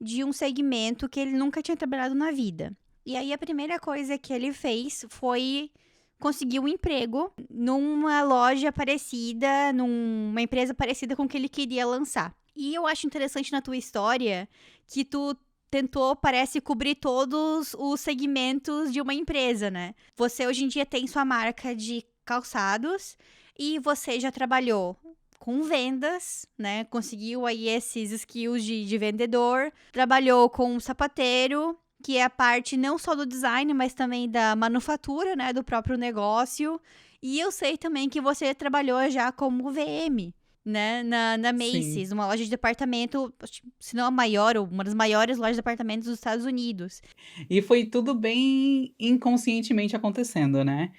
de um segmento que ele nunca tinha trabalhado na vida. E aí a primeira coisa que ele fez foi conseguir um emprego numa loja parecida, numa empresa parecida com o que ele queria lançar. E eu acho interessante na tua história que tu tentou, parece, cobrir todos os segmentos de uma empresa, né? Você hoje em dia tem sua marca de calçados e você já trabalhou com vendas, né? Conseguiu aí esses skills de vendedor, trabalhou com um sapateiro, que é a parte não só do design, mas também da manufatura, né, do próprio negócio. E eu sei também que você trabalhou já como VM, né, na Macy's, Sim. uma loja de departamento, se não a maior, ou uma das maiores lojas de departamentos dos Estados Unidos. E foi tudo bem inconscientemente acontecendo, né?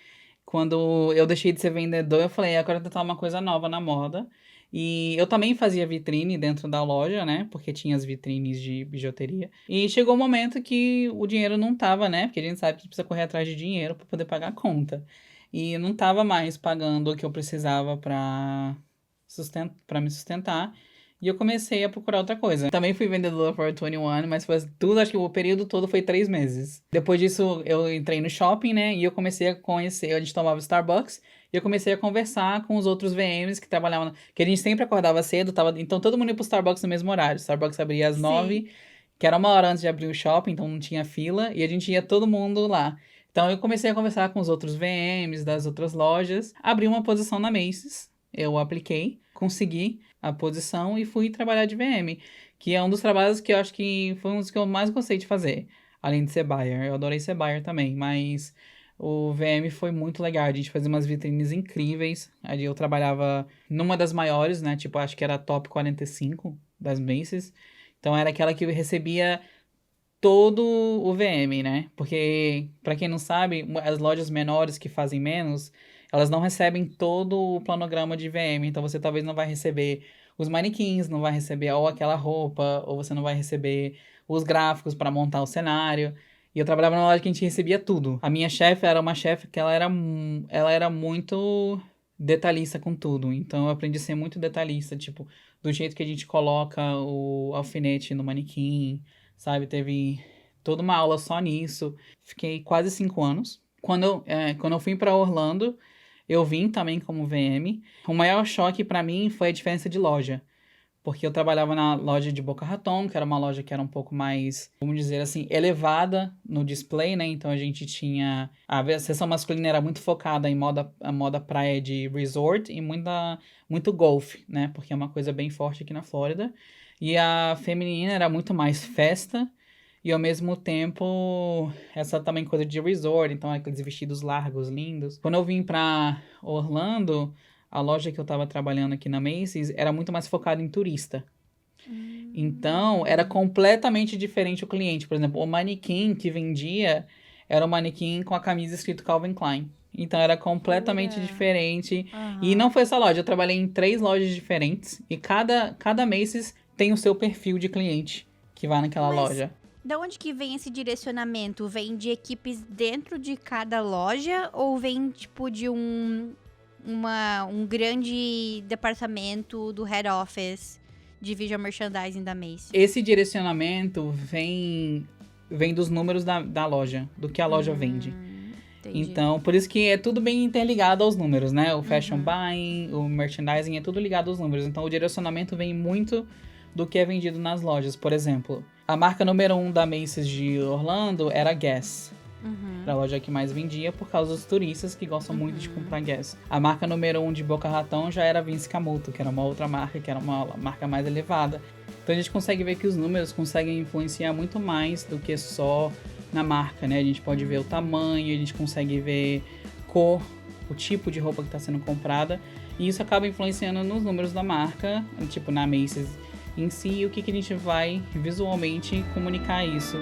Quando eu deixei de ser vendedor, eu falei, agora eu vou tentar uma coisa nova na moda. E eu também fazia vitrine dentro da loja, né? Porque tinha as vitrines de bijuteria. E chegou um momento que o dinheiro não tava, né? Porque a gente sabe que precisa correr atrás de dinheiro para poder pagar a conta. E não tava mais pagando o que eu precisava para me sustentar. E eu comecei a procurar outra coisa. Também fui vendedora for 21, mas foi tudo, acho que o período todo foi 3 meses. Depois disso, eu entrei no shopping, né? E eu comecei a conhecer, a gente tomava Starbucks. E eu comecei a conversar com os outros VMs que trabalhavam, que a gente sempre acordava cedo, então todo mundo ia pro Starbucks no mesmo horário. Starbucks abria às 9, que era 1 hora antes de abrir o shopping, então não tinha fila, e a gente ia todo mundo lá. Então eu comecei a conversar com os outros VMs das outras lojas, abri uma posição na Macy's, eu apliquei, consegui a posição e fui trabalhar de VM, que é um dos trabalhos que eu acho que foi um dos que eu mais gostei de fazer, além de ser buyer. Eu adorei ser buyer também, mas o VM foi muito legal, a gente fazia umas vitrines incríveis. Ali eu trabalhava numa das maiores, né? Tipo, acho que era a top 45 das Macy's. Então era aquela que recebia todo o VM, né? Porque, pra quem não sabe, as lojas menores que fazem menos, elas não recebem todo o planograma de VM. Então você talvez não vai receber os manequins, não vai receber ou aquela roupa, ou você não vai receber os gráficos para montar o cenário. E eu trabalhava numa loja que a gente recebia tudo. A minha chefe era uma chefe que ela era muito detalhista com tudo. Então eu aprendi a ser muito detalhista, tipo, do jeito que a gente coloca o alfinete no manequim, sabe? Teve toda uma aula só nisso. Fiquei quase 5 anos. Quando eu fui para Orlando, eu vim também como VM. O maior choque para mim foi a diferença de loja. Porque eu trabalhava na loja de Boca Raton, que era uma loja que era um pouco mais, vamos dizer assim, elevada no display, né? Então a gente tinha... A seção masculina era muito focada em a moda praia de resort e muito golfe, né? Porque é uma coisa bem forte aqui na Flórida. E a feminina era muito mais festa e ao mesmo tempo essa também coisa de resort, então aqueles vestidos largos, lindos. Quando eu vim pra Orlando, a loja que eu tava trabalhando aqui na Macy's era muito mais focada em turista. Então, era completamente diferente o cliente. Por exemplo, o manequim que vendia era um manequim com a camisa escrito Calvin Klein. Então, era completamente diferente. Uhum. E não foi essa loja. Eu trabalhei em 3 lojas diferentes. E cada Macy's tem o seu perfil de cliente que vai naquela loja. Da onde que vem esse direcionamento? Vem de equipes dentro de cada loja? Ou vem, tipo, de um grande departamento do head office de visual merchandising da Macy's? Esse direcionamento vem dos números da loja, do que a loja vende. Entendi. Então, por isso que é tudo bem interligado aos números, né? O fashion buying, o merchandising, é tudo ligado aos números. Então, o direcionamento vem muito do que é vendido nas lojas. Por exemplo, a marca número 1 da Macy's de Orlando era Guess. Era a loja que mais vendia por causa dos turistas que gostam muito de comprar Guess. A marca número 1 de Boca Raton já era Vince Camuto, que era uma outra marca, que era uma marca mais elevada. Então a gente consegue ver que os números conseguem influenciar muito mais do que só na marca, né? A gente pode ver o tamanho, a gente consegue ver cor, o tipo de roupa que está sendo comprada. E isso acaba influenciando nos números da marca, tipo na Macy's em si, e o que a gente vai visualmente comunicar isso.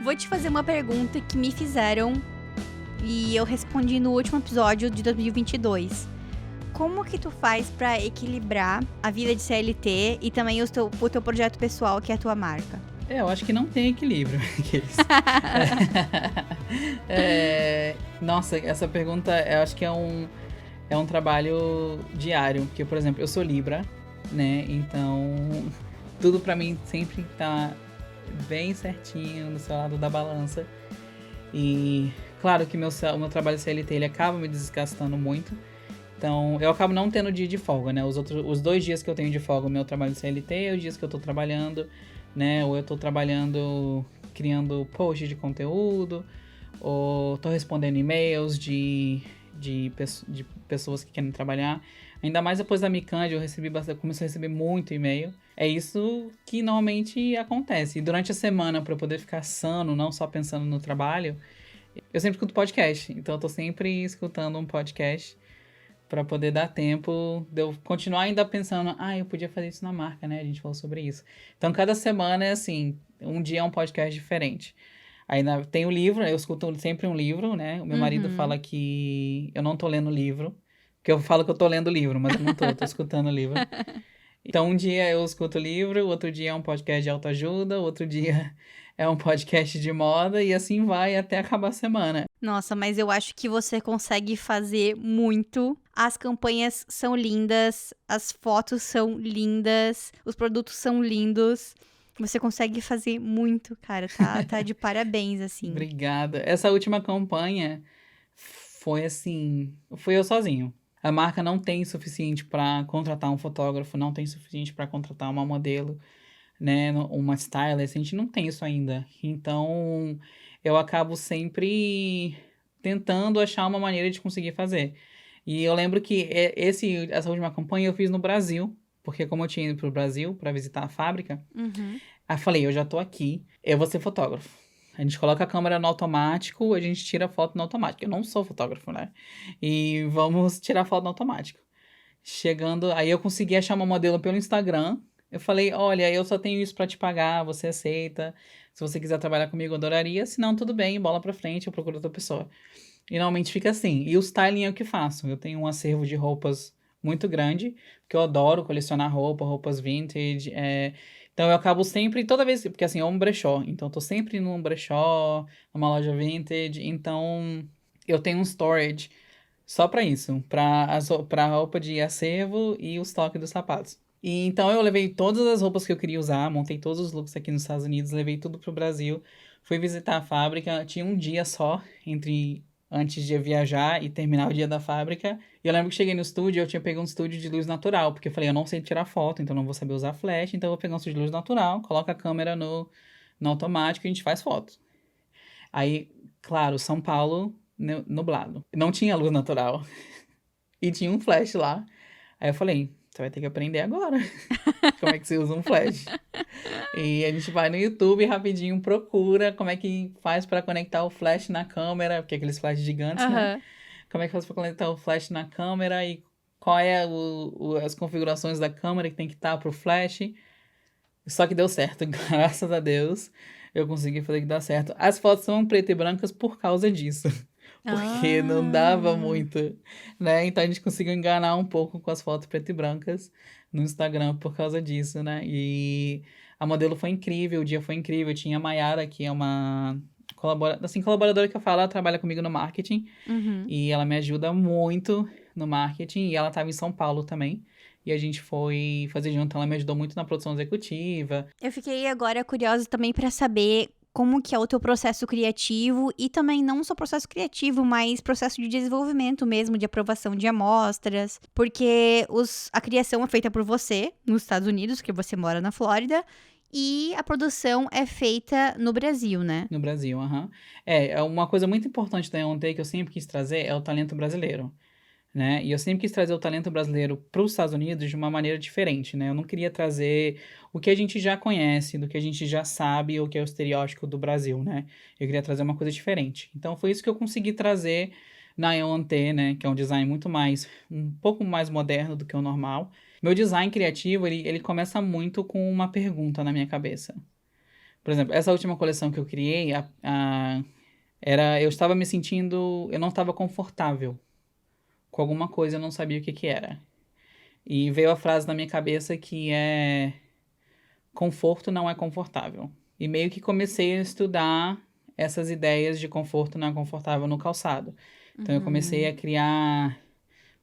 Vou te fazer uma pergunta que me fizeram e eu respondi no último episódio de 2022. Como que tu faz pra equilibrar a vida de CLT e também o teu projeto pessoal, que é a tua marca? Eu acho que não tem equilíbrio. Nossa, essa pergunta eu acho que é um trabalho diário. Porque, por exemplo, eu sou Libra, né? Então, tudo pra mim sempre tá bem certinho no seu lado da balança. E claro que o meu trabalho CLT ele acaba me desgastando muito. Então, eu acabo não tendo dia de folga, né? Os 2 dias que eu tenho de folga, o meu trabalho CLT, é os dias que eu tô trabalhando, né? Ou eu tô trabalhando, criando posts de conteúdo, ou tô respondendo e-mails de pessoas que querem trabalhar. Ainda mais depois da Micand, comecei a receber muito e-mail. É isso que normalmente acontece. E durante a semana, para eu poder ficar sano, não só pensando no trabalho, eu sempre escuto podcast. Então, eu tô sempre escutando um podcast para poder dar tempo de eu continuar ainda pensando, eu podia fazer isso na marca, né? A gente falou sobre isso. Então, cada semana é assim, um dia é um podcast diferente. Aí tem o livro, eu escuto sempre um livro, né? O meu marido fala que eu não tô lendo livro, porque eu falo que eu tô lendo livro, mas eu não tô, eu tô escutando o livro. Então, um dia eu escuto livro, outro dia é um podcast de autoajuda, outro dia é um podcast de moda, e assim vai até acabar a semana. Nossa, mas eu acho que você consegue fazer muito. As campanhas são lindas, as fotos são lindas, os produtos são lindos. Você consegue fazer muito, cara. Tá de parabéns, assim. Obrigada. Essa última campanha foi assim, fui eu sozinho. A marca não tem suficiente para contratar um fotógrafo, não tem suficiente para contratar uma modelo, né, uma stylist, a gente não tem isso ainda. Então, eu acabo sempre tentando achar uma maneira de conseguir fazer. E eu lembro que essa última campanha eu fiz no Brasil, porque como eu tinha ido pro Brasil para visitar a fábrica, aí eu falei, eu já tô aqui, eu vou ser fotógrafo. A gente coloca a câmera no automático, a gente tira a foto no automático. Eu não sou fotógrafo, né? E vamos tirar foto no automático. Chegando, aí eu consegui achar uma modelo pelo Instagram. Eu falei, olha, eu só tenho isso pra te pagar, você aceita? Se você quiser trabalhar comigo, eu adoraria. Se não, tudo bem, bola pra frente, eu procuro outra pessoa. E normalmente fica assim. E o styling é o que faço. Eu tenho um acervo de roupas muito grande, porque eu adoro colecionar roupas vintage. Então eu acabo sempre, toda vez, porque assim, é um brechó. Então eu tô sempre num brechó, numa loja vintage. Então eu tenho um storage só pra isso, pra roupa de acervo e o estoque dos sapatos. E então eu levei todas as roupas que eu queria usar, montei todos os looks aqui nos Estados Unidos, levei tudo pro Brasil, fui visitar a fábrica, tinha um dia só antes de eu viajar e terminar o dia da fábrica. E eu lembro que cheguei no estúdio, eu tinha pegado um estúdio de luz natural, porque eu falei, eu não sei tirar foto, então não vou saber usar flash, então eu vou pegar um estúdio de luz natural, coloco a câmera no automático e a gente faz foto. Aí, claro, São Paulo nublado. Não tinha luz natural. E tinha um flash lá. Aí eu falei, você vai ter que aprender agora. Como é que você usa um flash? E a gente vai no YouTube rapidinho, procura como é que faz para conectar o flash na câmera, porque aqueles flashes gigantes, né? Como é que faz para conectar o flash na câmera e qual é as configurações da câmera que tem que estar pro flash. Só que deu certo, graças a Deus. Eu consegui fazer que dá certo. As fotos são preto e brancas por causa disso. Porque não dava muito, né? Então a gente conseguiu enganar um pouco com as fotos preto e brancas no Instagram por causa disso, né? E a modelo foi incrível, o dia foi incrível. Tinha a Mayara, que é uma colaboradora que eu falo, ela trabalha comigo no marketing. E ela me ajuda muito no marketing. E ela estava em São Paulo também. E a gente foi fazer junto. Ela me ajudou muito na produção executiva. Eu fiquei agora curiosa também pra saber como que é o teu processo criativo e também não só processo criativo, mas processo de desenvolvimento mesmo, de aprovação de amostras, porque a criação é feita por você nos Estados Unidos, que você mora na Flórida, e a produção é feita no Brasil, né? No Brasil, aham. É uma coisa muito importante da EON que eu sempre quis trazer é o talento brasileiro, né? E eu sempre quis trazer o talento brasileiro para os Estados Unidos de uma maneira diferente, né? Eu não queria trazer o que a gente já conhece, do que a gente já sabe, o que é o estereótipo do Brasil, né? Eu queria trazer uma coisa diferente. Então foi isso que eu consegui trazer na EON, né? Que é um design um pouco mais moderno do que o normal. Meu design criativo, ele começa muito com uma pergunta na minha cabeça. Por exemplo, essa última coleção que eu criei, eu estava me sentindo, eu não estava confortável com alguma coisa, eu não sabia o que que era. E veio a frase na minha cabeça que é: conforto não é confortável. E meio que comecei a estudar essas ideias de conforto não confortável no calçado. Então, eu comecei a criar,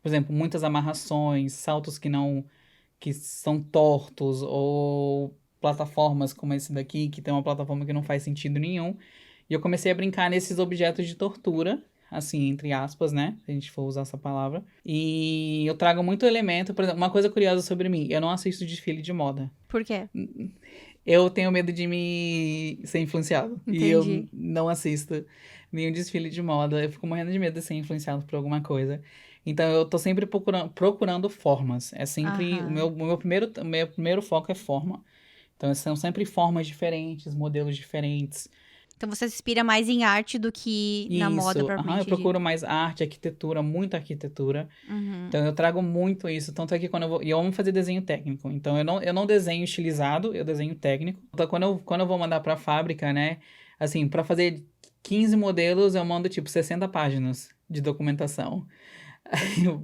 por exemplo, muitas amarrações, saltos que são tortos, ou plataformas como esse daqui, que tem uma plataforma que não faz sentido nenhum. E eu comecei a brincar nesses objetos de tortura, assim, entre aspas, né? Se a gente for usar essa palavra. E eu trago muito elemento, por exemplo, uma coisa curiosa sobre mim, eu não assisto desfile de moda. Por quê? Eu tenho medo de me ser influenciado. E eu Entendi. não assisto nenhum desfile de moda. Eu fico morrendo de medo de ser influenciado por alguma coisa. Então eu tô sempre procurando formas. É sempre. Aham. O meu primeiro foco é forma. Então são sempre formas diferentes, modelos diferentes. Então você se inspira mais em arte do que na moda Isso. Aham, eu propriamente procuro dita. mais arte, arquitetura, muita arquitetura. Uhum. Então eu trago muito isso. Tanto é que quando eu vou. E eu amo fazer desenho técnico. Então eu não desenho estilizado, eu desenho técnico. Então quando eu vou mandar pra fábrica, né? Assim, pra fazer 15 modelos, eu mando tipo 60 páginas de documentação.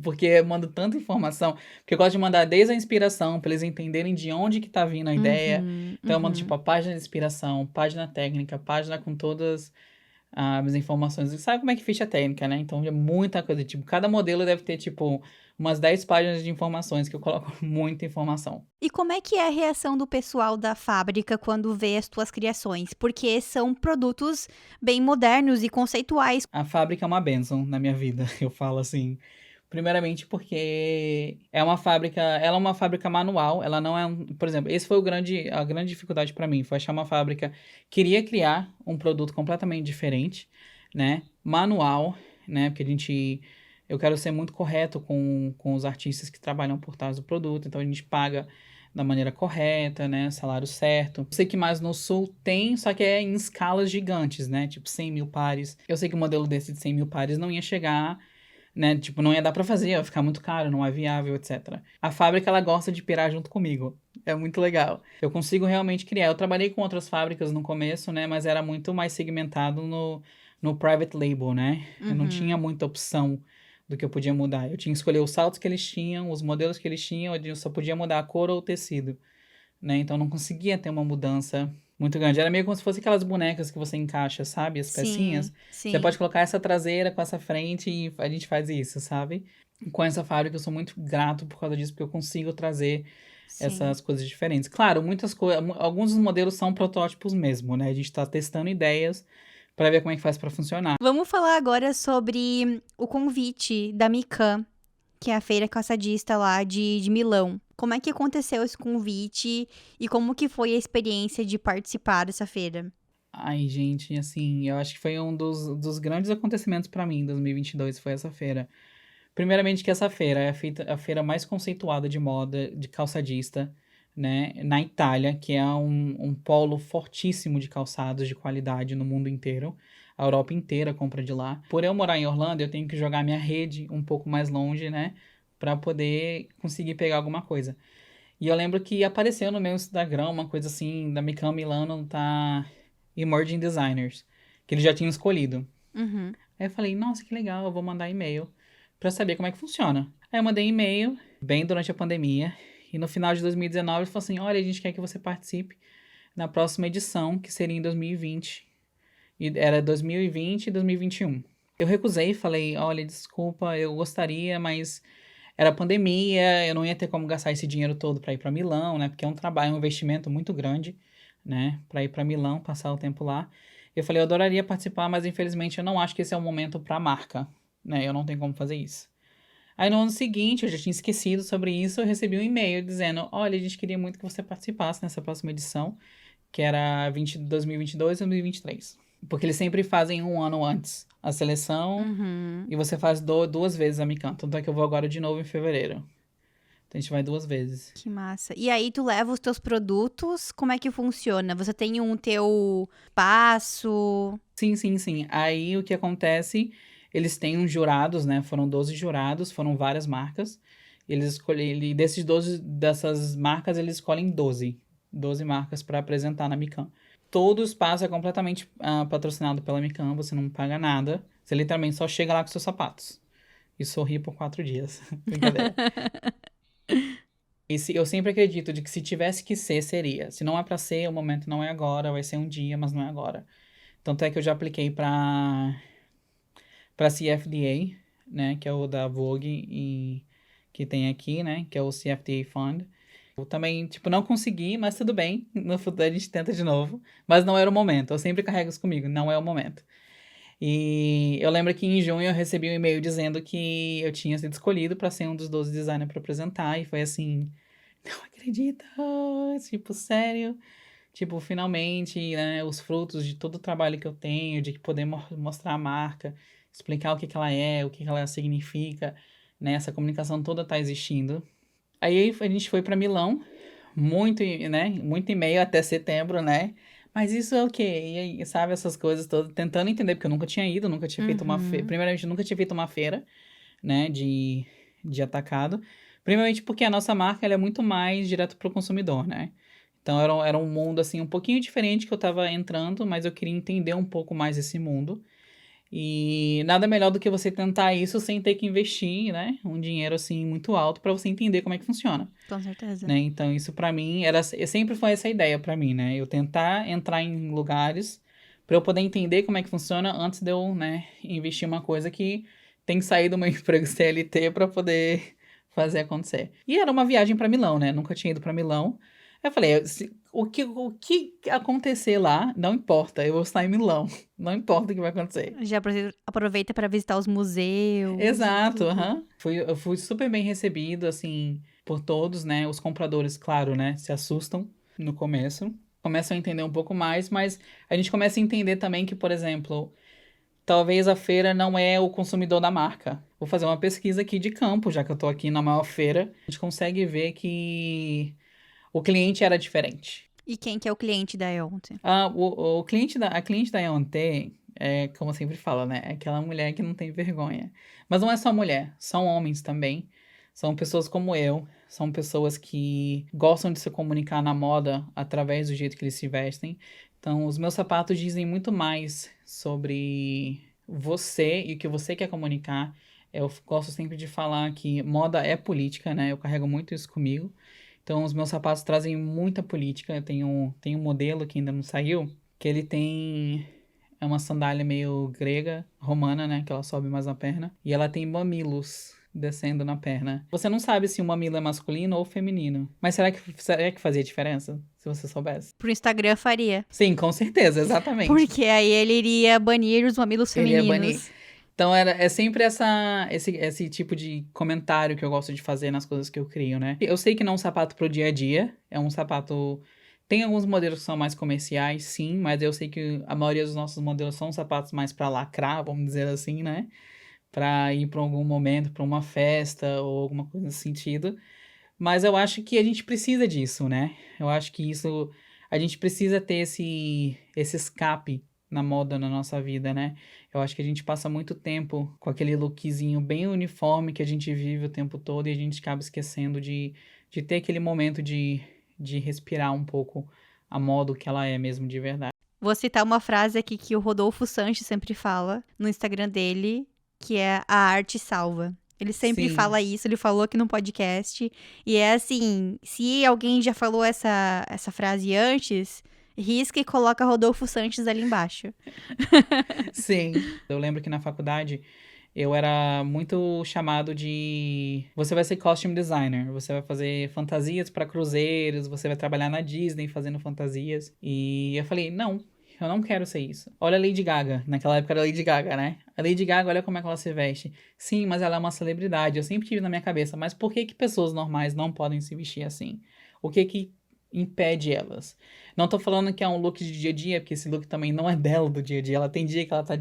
Porque eu mando tanta informação. Porque eu gosto de mandar desde a inspiração, pra eles entenderem de onde que tá vindo a ideia. Uhum. Então eu mando Uhum. tipo a página de inspiração, página técnica, página com todas as informações. E sabe como é que ficha técnica, né? Então é muita coisa. Tipo, cada modelo deve ter, tipo, umas 10 páginas de informações, que eu coloco muita informação. E como é que é a reação do pessoal da fábrica quando vê as tuas criações? Porque são produtos bem modernos e conceituais. A fábrica é uma bênção na minha vida, eu falo assim. Primeiramente porque ela é uma fábrica manual, ela não é por exemplo, esse foi a grande dificuldade para mim, foi achar uma fábrica queria criar um produto completamente diferente, né? Manual, né? Porque eu quero ser muito correto com os artistas que trabalham por trás do produto, então a gente paga da maneira correta, né? Salário certo. Eu sei que mais no sul tem, só que é em escalas gigantes, né? Tipo 100 mil pares. Eu sei que o modelo desse de 100 mil pares não ia chegar, né? Tipo, não ia dar pra fazer, ia ficar muito caro, não é viável, etc. A fábrica, ela gosta de pirar junto comigo. É muito legal. Eu consigo realmente criar. Eu trabalhei com outras fábricas no começo, né? Mas era muito mais segmentado no private label, né? Eu não tinha Uhum. muita opção do que eu podia mudar. Eu tinha que escolher os saltos que eles tinham, os modelos que eles tinham, eu só podia mudar a cor ou o tecido, né? Então eu não conseguia ter uma mudança muito grande. Era meio como se fosse aquelas bonecas que você encaixa, sabe? As pecinhas. Sim, Você sim, pode colocar essa traseira com essa frente e a gente faz isso, sabe? Com essa fábrica eu sou muito grato por causa disso, porque eu consigo trazer sim. essas coisas diferentes. Claro, muitas coisas, alguns dos modelos são protótipos mesmo, né? A gente tá testando ideias para ver como é que faz para funcionar. Vamos falar agora sobre o convite da Mican, que é a feira calçadista lá de Milão. Como é que aconteceu esse convite e como que foi a experiência de participar dessa feira? Ai, gente, assim, eu acho que foi um dos grandes acontecimentos para mim em 2022, foi essa feira. Primeiramente que essa feira é a feira mais conceituada de moda, de calçadista, né, na Itália, que é um polo fortíssimo de calçados de qualidade no mundo inteiro. A Europa inteira compra de lá. Por eu morar em Orlando, eu tenho que jogar minha rede um pouco mais longe, né, para poder conseguir pegar alguma coisa. E eu lembro que apareceu no meu Instagram uma coisa assim, da Mican Milano tá Emerging Designers, que eles já tinham escolhido. Uhum. Aí eu falei, nossa, que legal, eu vou mandar e-mail pra saber como é que funciona. Aí eu mandei e-mail, bem durante a pandemia, e no final de 2019 ele falou assim, olha, a gente quer que você participe na próxima edição, que seria em 2020. E era 2020 e 2021. Eu recusei, falei, olha, desculpa, eu gostaria, mas era pandemia, eu não ia ter como gastar esse dinheiro todo pra ir pra Milão, né? Porque é um trabalho, um investimento muito grande, né? Pra ir pra Milão, passar o tempo lá. Eu falei, eu adoraria participar, mas infelizmente eu não acho que esse é o momento pra marca, né? Eu não tenho como fazer isso. Aí no ano seguinte, eu já tinha esquecido sobre isso, eu recebi um e-mail dizendo, olha, a gente queria muito que você participasse nessa próxima edição, que era 2022 e 2023. Porque eles sempre fazem um ano antes a seleção Uhum. e você faz duas vezes a Mikan. Tanto é que eu vou agora de novo em fevereiro. Então a gente vai duas vezes. Que massa. E aí tu leva os teus produtos, como é que funciona? Você tem um teu passo? Sim, sim, sim. Aí o que acontece, eles têm uns jurados, né? Foram 12 jurados, foram várias marcas. Eles escolhem, desses 12, dessas marcas, eles escolhem 12 marcas para apresentar na Mikan. Todo o espaço é completamente patrocinado pela Mikan, você não paga nada. Você literalmente só chega lá com seus sapatos. E sorri por 4 dias. Brincadeira. Eu sempre acredito de que se tivesse que ser, seria. Se não é pra ser, o momento não é agora, vai ser um dia, mas não é agora. Tanto é que eu já apliquei pra CFDA, né, que é o da Vogue e que tem aqui, né, que é o CFDA Fund. Eu também, tipo, não consegui, mas tudo bem. No futuro a gente tenta de novo. Mas não era o momento. Eu sempre carrego isso comigo, não é o momento. E eu lembro que em junho eu recebi um e-mail dizendo que eu tinha sido escolhido para ser um dos 12 designers para apresentar. E foi assim, não acredito, tipo, sério. Tipo, finalmente, né, os frutos de todo o trabalho que eu tenho, de poder mostrar a marca, explicar o que que ela é, o que que ela significa, né, essa comunicação toda tá existindo. Aí a gente foi para Milão, muito, né, muito e-mail até setembro, né? Mas isso é o quê? E aí, sabe, essas coisas todas, tentando entender, porque eu nunca tinha ido, nunca tinha feito uma feira. Uhum. Primeiramente, eu nunca tinha feito uma feira, né, de atacado. Primeiramente porque a nossa marca, ela é muito mais direto pro consumidor, né? Então era um mundo, assim, um pouquinho diferente que eu tava entrando, mas eu queria entender um pouco mais esse mundo. E nada melhor do que você tentar isso sem ter que investir, né, um dinheiro, assim, muito alto para você entender como é que funciona, Com certeza. né? Então, isso pra mim sempre foi essa ideia pra mim, né? Eu tentar entrar em lugares pra eu poder entender como é que funciona antes de eu, né, investir uma coisa que tem que sair do meu emprego CLT pra poder fazer acontecer. E era uma viagem pra Milão, né? Nunca tinha ido pra Milão. Eu falei, o que acontecer lá, não importa, eu vou estar em Milão. Não importa o que vai acontecer. Já aproveita para visitar os museus e Exato, tudo. aham. Eu fui super bem recebido, assim, por todos, né? Os compradores, claro, né? Se assustam no começo. Começam a entender um pouco mais, mas a gente começa a entender também que, por exemplo, talvez a feira não é o consumidor da marca. Vou fazer uma pesquisa aqui de campo, já que eu tô aqui na maior feira. A gente consegue ver que o cliente era diferente. E quem que é o cliente da Eonte? A cliente da Eonte é, como eu sempre falo, né? É aquela mulher que não tem vergonha. Mas não é só mulher, são homens também. São pessoas como eu. São pessoas que gostam de se comunicar na moda através do jeito que eles se vestem. Então, os meus sapatos dizem muito mais sobre você e o que você quer comunicar. Eu gosto sempre de falar que moda é política, né? Eu carrego muito isso comigo. Então, os meus sapatos trazem muita política. Tenho um modelo que ainda não saiu, que ele tem. É uma sandália meio grega, romana, né? Que ela sobe mais na perna. E ela tem mamilos descendo na perna. Você não sabe se o mamilo é masculino ou feminino. Mas será que fazia diferença? Se você soubesse? Pro Instagram faria. Sim, com certeza, exatamente. Porque aí ele iria banir os mamilos Ele ia banir. femininos. Então é sempre esse tipo de comentário que eu gosto de fazer nas coisas que eu crio, né? Eu sei que não é um sapato pro dia a dia, é um sapato. Tem alguns modelos que são mais comerciais, sim, mas eu sei que a maioria dos nossos modelos são sapatos mais pra lacrar, vamos dizer assim, né? Pra ir pra algum momento, pra uma festa ou alguma coisa nesse sentido. Mas eu acho que a gente precisa disso, né? Eu acho que isso. A gente precisa ter esse escape na moda na nossa vida, né? Eu acho que a gente passa muito tempo com aquele lookzinho bem uniforme que a gente vive o tempo todo e a gente acaba esquecendo de ter aquele momento de respirar um pouco a moda, o que ela é mesmo de verdade. Vou citar uma frase aqui que o Rodolfo Sanches sempre fala no Instagram dele, que é a arte salva. Ele sempre Sim, fala isso, ele falou aqui no podcast. E é assim, se alguém já falou essa frase antes, risca e coloca Rodolfo Sanches ali embaixo. sim. Eu lembro que na faculdade eu era muito chamado de. Você vai ser costume designer, você vai fazer fantasias para cruzeiros, você vai trabalhar na Disney fazendo fantasias. E eu falei, não, eu não quero ser isso. Olha a Lady Gaga, naquela época era a Lady Gaga, né? A Lady Gaga, olha como é que ela se veste. Sim, mas ela é uma celebridade, eu sempre tive na minha cabeça, mas por que que pessoas normais não podem se vestir assim? O que que impede elas? Não tô falando que é um look de dia a dia, porque esse look também não é dela do dia a dia. Ela tem dia que ela tá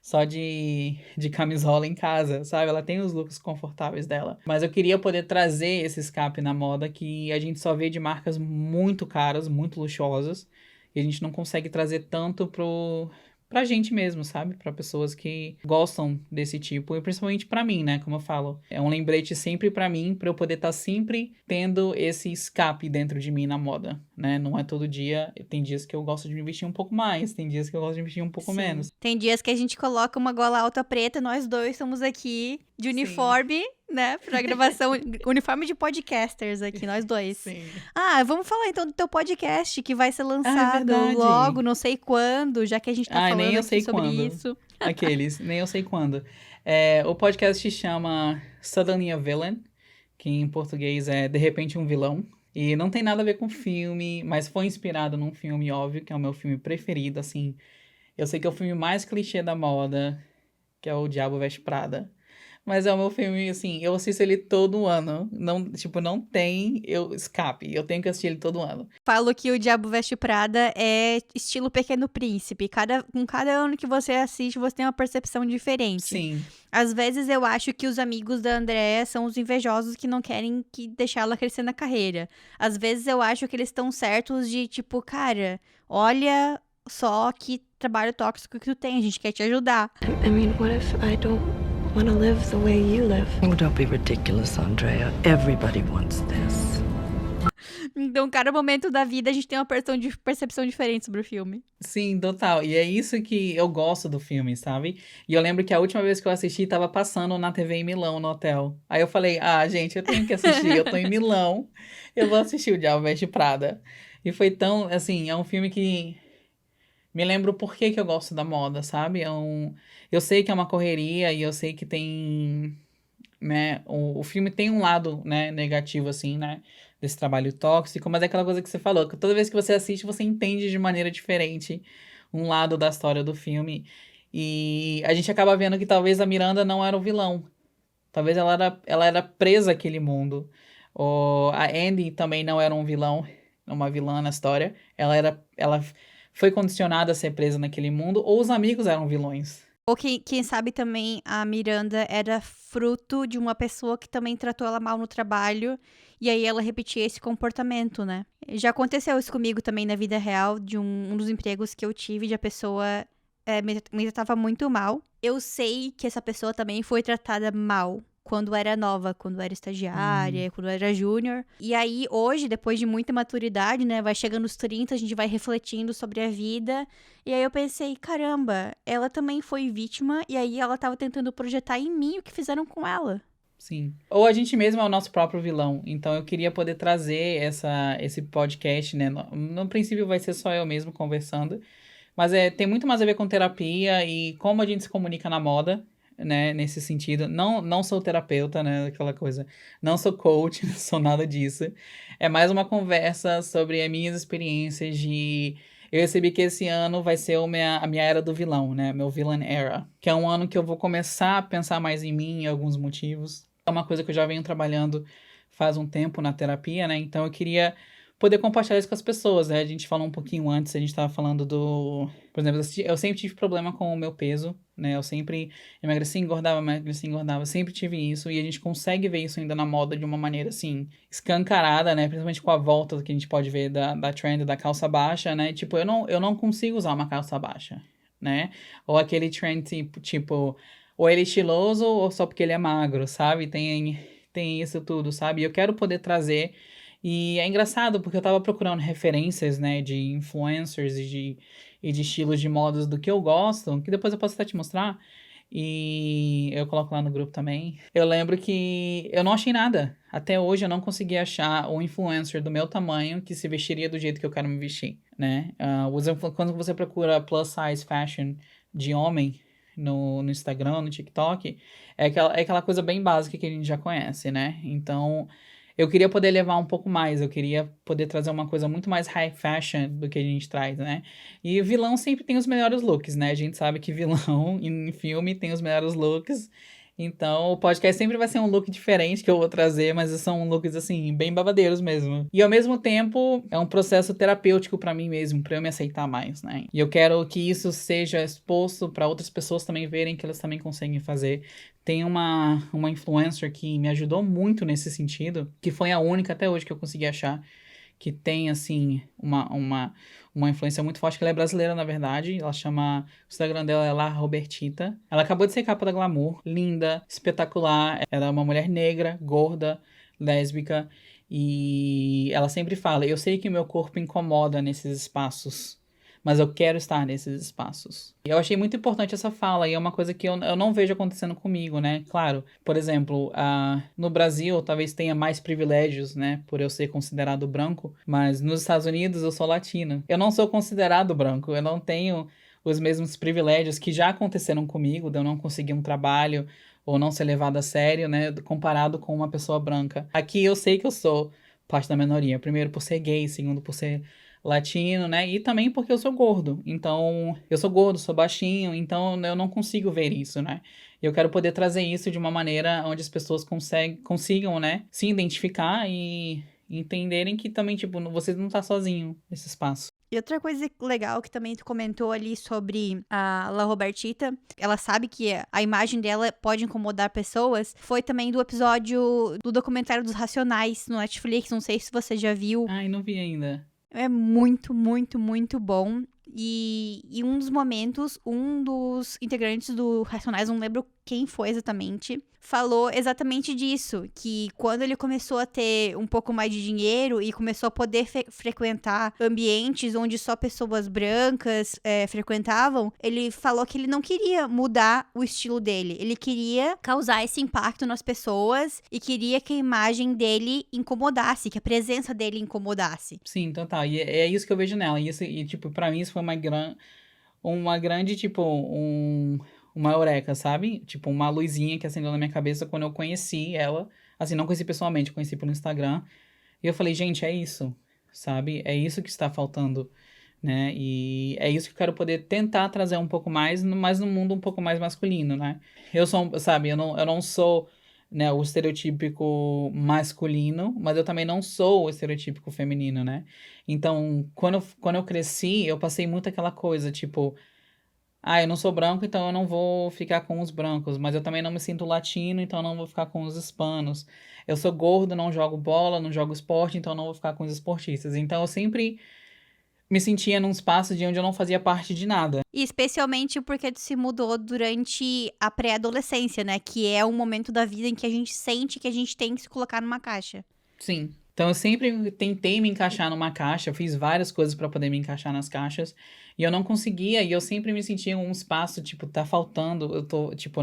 só de camisola em casa, sabe? Ela tem os looks confortáveis dela. Mas eu queria poder trazer esse escape na moda que a gente só vê de marcas muito caras, muito luxuosas. E a gente não consegue trazer tanto pra gente mesmo, sabe? Pra pessoas que gostam desse tipo. E principalmente pra mim, né? Como eu falo. É um lembrete sempre pra mim, pra eu poder estar sempre tendo esse escape dentro de mim na moda, né? Não é todo dia. Tem dias que eu gosto de me vestir um pouco mais, tem dias que eu gosto de me vestir um pouco Sim. menos. Tem dias que a gente coloca uma gola alta preta, nós dois estamos aqui de Sim. uniforme né? Pra gravação, uniforme de podcasters aqui, nós dois. Sim. Vamos falar então do teu podcast que vai ser É lançado verdade. logo, não sei quando, já que a gente tá Nem falando eu aqui sei sobre quando. isso. Nem eu sei quando. O podcast se chama Suddenly a Villain, que em português é De Repente um Vilão. E não tem nada a ver com filme, mas foi inspirado num filme, óbvio, que é o meu filme preferido, assim. Eu sei que é o filme mais clichê da moda, que é o Diabo Veste Prada. Mas é o meu filme, assim, eu assisto ele todo ano. Não, tipo, não tem escape. Eu tenho que assistir ele todo ano. Falo que o Diabo Veste Prada é estilo Pequeno Príncipe. Com cada ano que você assiste, você tem uma percepção diferente. Sim. Às vezes eu acho que os amigos da Andréa são os invejosos que não querem deixar ela crescer na carreira. Às vezes eu acho que eles estão certos de, tipo, cara, olha só que trabalho tóxico que tu tem, a gente quer te ajudar. I mean, what if I don't want to live the way you live? Oh, don't be ridiculous, Andrea. Everybody wants this. Então, cada momento da vida a gente tem uma percepção diferente sobre o filme. Sim, total. E é isso que eu gosto do filme, sabe? E eu lembro que a última vez que eu assisti tava passando na TV em Milão, no hotel. Aí eu falei, gente, eu tenho que assistir, eu tô em Milão, eu vou assistir o Diabo Veste Prada. E foi tão, assim, é um filme que me lembra o porquê que eu gosto da moda, sabe? Eu sei que é uma correria e eu sei que tem, né, o filme tem um lado, né, negativo, assim, né, desse trabalho tóxico, mas é aquela coisa que você falou, que toda vez que você assiste, você entende de maneira diferente um lado da história do filme, e a gente acaba vendo que talvez a Miranda não era o vilão, talvez ela era presa àquele mundo, ou a Andy também não era um vilão, uma vilã na história, ela foi condicionada a ser presa naquele mundo, ou os amigos eram vilões. Ou quem sabe também a Miranda era fruto de uma pessoa que também tratou ela mal no trabalho e aí ela repetia esse comportamento, né? Já aconteceu isso comigo também na vida real, de um dos empregos que eu tive, de a pessoa me tratava muito mal. Eu sei que essa pessoa também foi tratada mal quando era nova, quando era estagiária, quando era júnior. E aí, hoje, depois de muita maturidade, né, vai chegando os 30, a gente vai refletindo sobre a vida. E aí eu pensei, caramba, ela também foi vítima, e aí ela tava tentando projetar em mim o que fizeram com ela. Sim. Ou a gente mesmo é o nosso próprio vilão. Então eu queria poder trazer esse podcast, né? No princípio vai ser só eu mesmo conversando. Mas tem muito mais a ver com terapia e como a gente se comunica na moda, né? Nesse sentido. Não sou terapeuta, né? Aquela coisa. Não sou coach, não sou nada disso. É mais uma conversa sobre as minhas experiências de... Eu recebi que esse ano vai ser a minha era do vilão, né? Meu villain era. Que é um ano que eu vou começar a pensar mais em mim, em alguns motivos. É uma coisa que eu já venho trabalhando faz um tempo na terapia, né? Então eu queria poder compartilhar isso com as pessoas, né? A gente falou um pouquinho antes, a gente tava falando do... Por exemplo, eu sempre tive problema com o meu peso, né? Eu sempre emagreci, engordava, sempre tive isso. E a gente consegue ver isso ainda na moda de uma maneira, assim, escancarada, né? Principalmente com a volta que a gente pode ver da trend da calça baixa, né? Tipo, eu não consigo usar uma calça baixa, né? Ou aquele trend, tipo... Ou ele é estiloso ou só porque ele é magro, sabe? Tem isso tudo, sabe? E eu quero poder trazer... E é engraçado, porque eu tava procurando referências, né, de influencers e de estilos de modas do que eu gosto, que depois eu posso até te mostrar. E eu coloco lá no grupo também. Eu lembro que eu não achei nada. Até hoje eu não consegui achar um influencer do meu tamanho que se vestiria do jeito que eu quero me vestir, né? Quando você procura plus size fashion de homem no Instagram, no TikTok, é aquela coisa bem básica que a gente já conhece, né? Então... Eu queria poder levar um pouco mais, eu queria poder trazer uma coisa muito mais high fashion do que a gente traz, né? E vilão sempre tem os melhores looks, né? A gente sabe que vilão em filme tem os melhores looks. Então, o podcast sempre vai ser um look diferente que eu vou trazer, mas são looks, assim, bem babadeiros mesmo. E, ao mesmo tempo, é um processo terapêutico pra mim mesmo, pra eu me aceitar mais, né? E eu quero que isso seja exposto pra outras pessoas também verem que elas também conseguem fazer. Tem uma influencer que me ajudou muito nesse sentido, que foi a única até hoje que eu consegui achar, que tem, assim, uma influência muito forte, que ela é brasileira, na verdade. Ela chama... O Instagram dela é La Robertita. Ela acabou de ser capa da Glamour. Linda, espetacular. Ela é uma mulher negra, gorda, lésbica. E ela sempre fala, eu sei que meu corpo incomoda nesses espaços, mas eu quero estar nesses espaços. Eu achei muito importante essa fala, e é uma coisa que eu não vejo acontecendo comigo, né? Claro, por exemplo, no Brasil talvez tenha mais privilégios, né? Por eu ser considerado branco, mas nos Estados Unidos eu sou latino. Eu não sou considerado branco, eu não tenho os mesmos privilégios que já aconteceram comigo, de eu não conseguir um trabalho ou não ser levado a sério, né? Comparado com uma pessoa branca. Aqui eu sei que eu sou parte da minoria. Primeiro por ser gay, segundo por ser latino, né? E também porque eu sou gordo. Então, eu sou gordo, sou baixinho, então eu não consigo ver isso, né? Eu quero poder trazer isso de uma maneira onde as pessoas consigam, né? Se identificar e entenderem que também, tipo, você não tá sozinho nesse espaço. E outra coisa legal que também tu comentou ali sobre a La Robertita, ela sabe que a imagem dela pode incomodar pessoas, foi também do episódio do documentário dos Racionais no Netflix, não sei se você já viu. Ai, não vi ainda. É muito, muito, muito bom. E em um dos momentos, um dos integrantes do Racionais, não lembro quem foi exatamente, falou exatamente disso, que quando ele começou a ter um pouco mais de dinheiro e começou a poder frequentar ambientes onde só pessoas brancas frequentavam, ele falou que ele não queria mudar o estilo dele, ele queria causar esse impacto nas pessoas e queria que a imagem dele incomodasse, que a presença dele incomodasse. Sim, total. E é isso que eu vejo nela. E tipo, pra mim isso foi uma grande, tipo, uma eureka, sabe? Tipo, uma luzinha que acendeu na minha cabeça quando eu conheci ela. Assim, não conheci pessoalmente, conheci pelo Instagram. E eu falei, gente, é isso, sabe? É isso que está faltando, né? E é isso que eu quero poder tentar trazer um pouco mais, mas no mundo um pouco mais masculino, né? Sabe, eu não sou, né, o estereotípico masculino, mas eu também não sou o estereotípico feminino, né? Então, quando eu cresci, eu passei muito aquela coisa, tipo, eu não sou branco, então eu não vou ficar com os brancos, mas eu também não me sinto latino, então eu não vou ficar com os hispanos. Eu sou gordo, não jogo bola, não jogo esporte, então eu não vou ficar com os esportistas. Então eu sempre me sentia num espaço de onde eu não fazia parte de nada. E especialmente porque tu se mudou durante a pré-adolescência, né? Que é um momento da vida em que a gente sente que a gente tem que se colocar numa caixa. Sim. Então eu sempre tentei me encaixar numa caixa, eu fiz várias coisas pra poder me encaixar nas caixas, e eu não conseguia, e eu sempre me sentia em um espaço, tipo, tá faltando,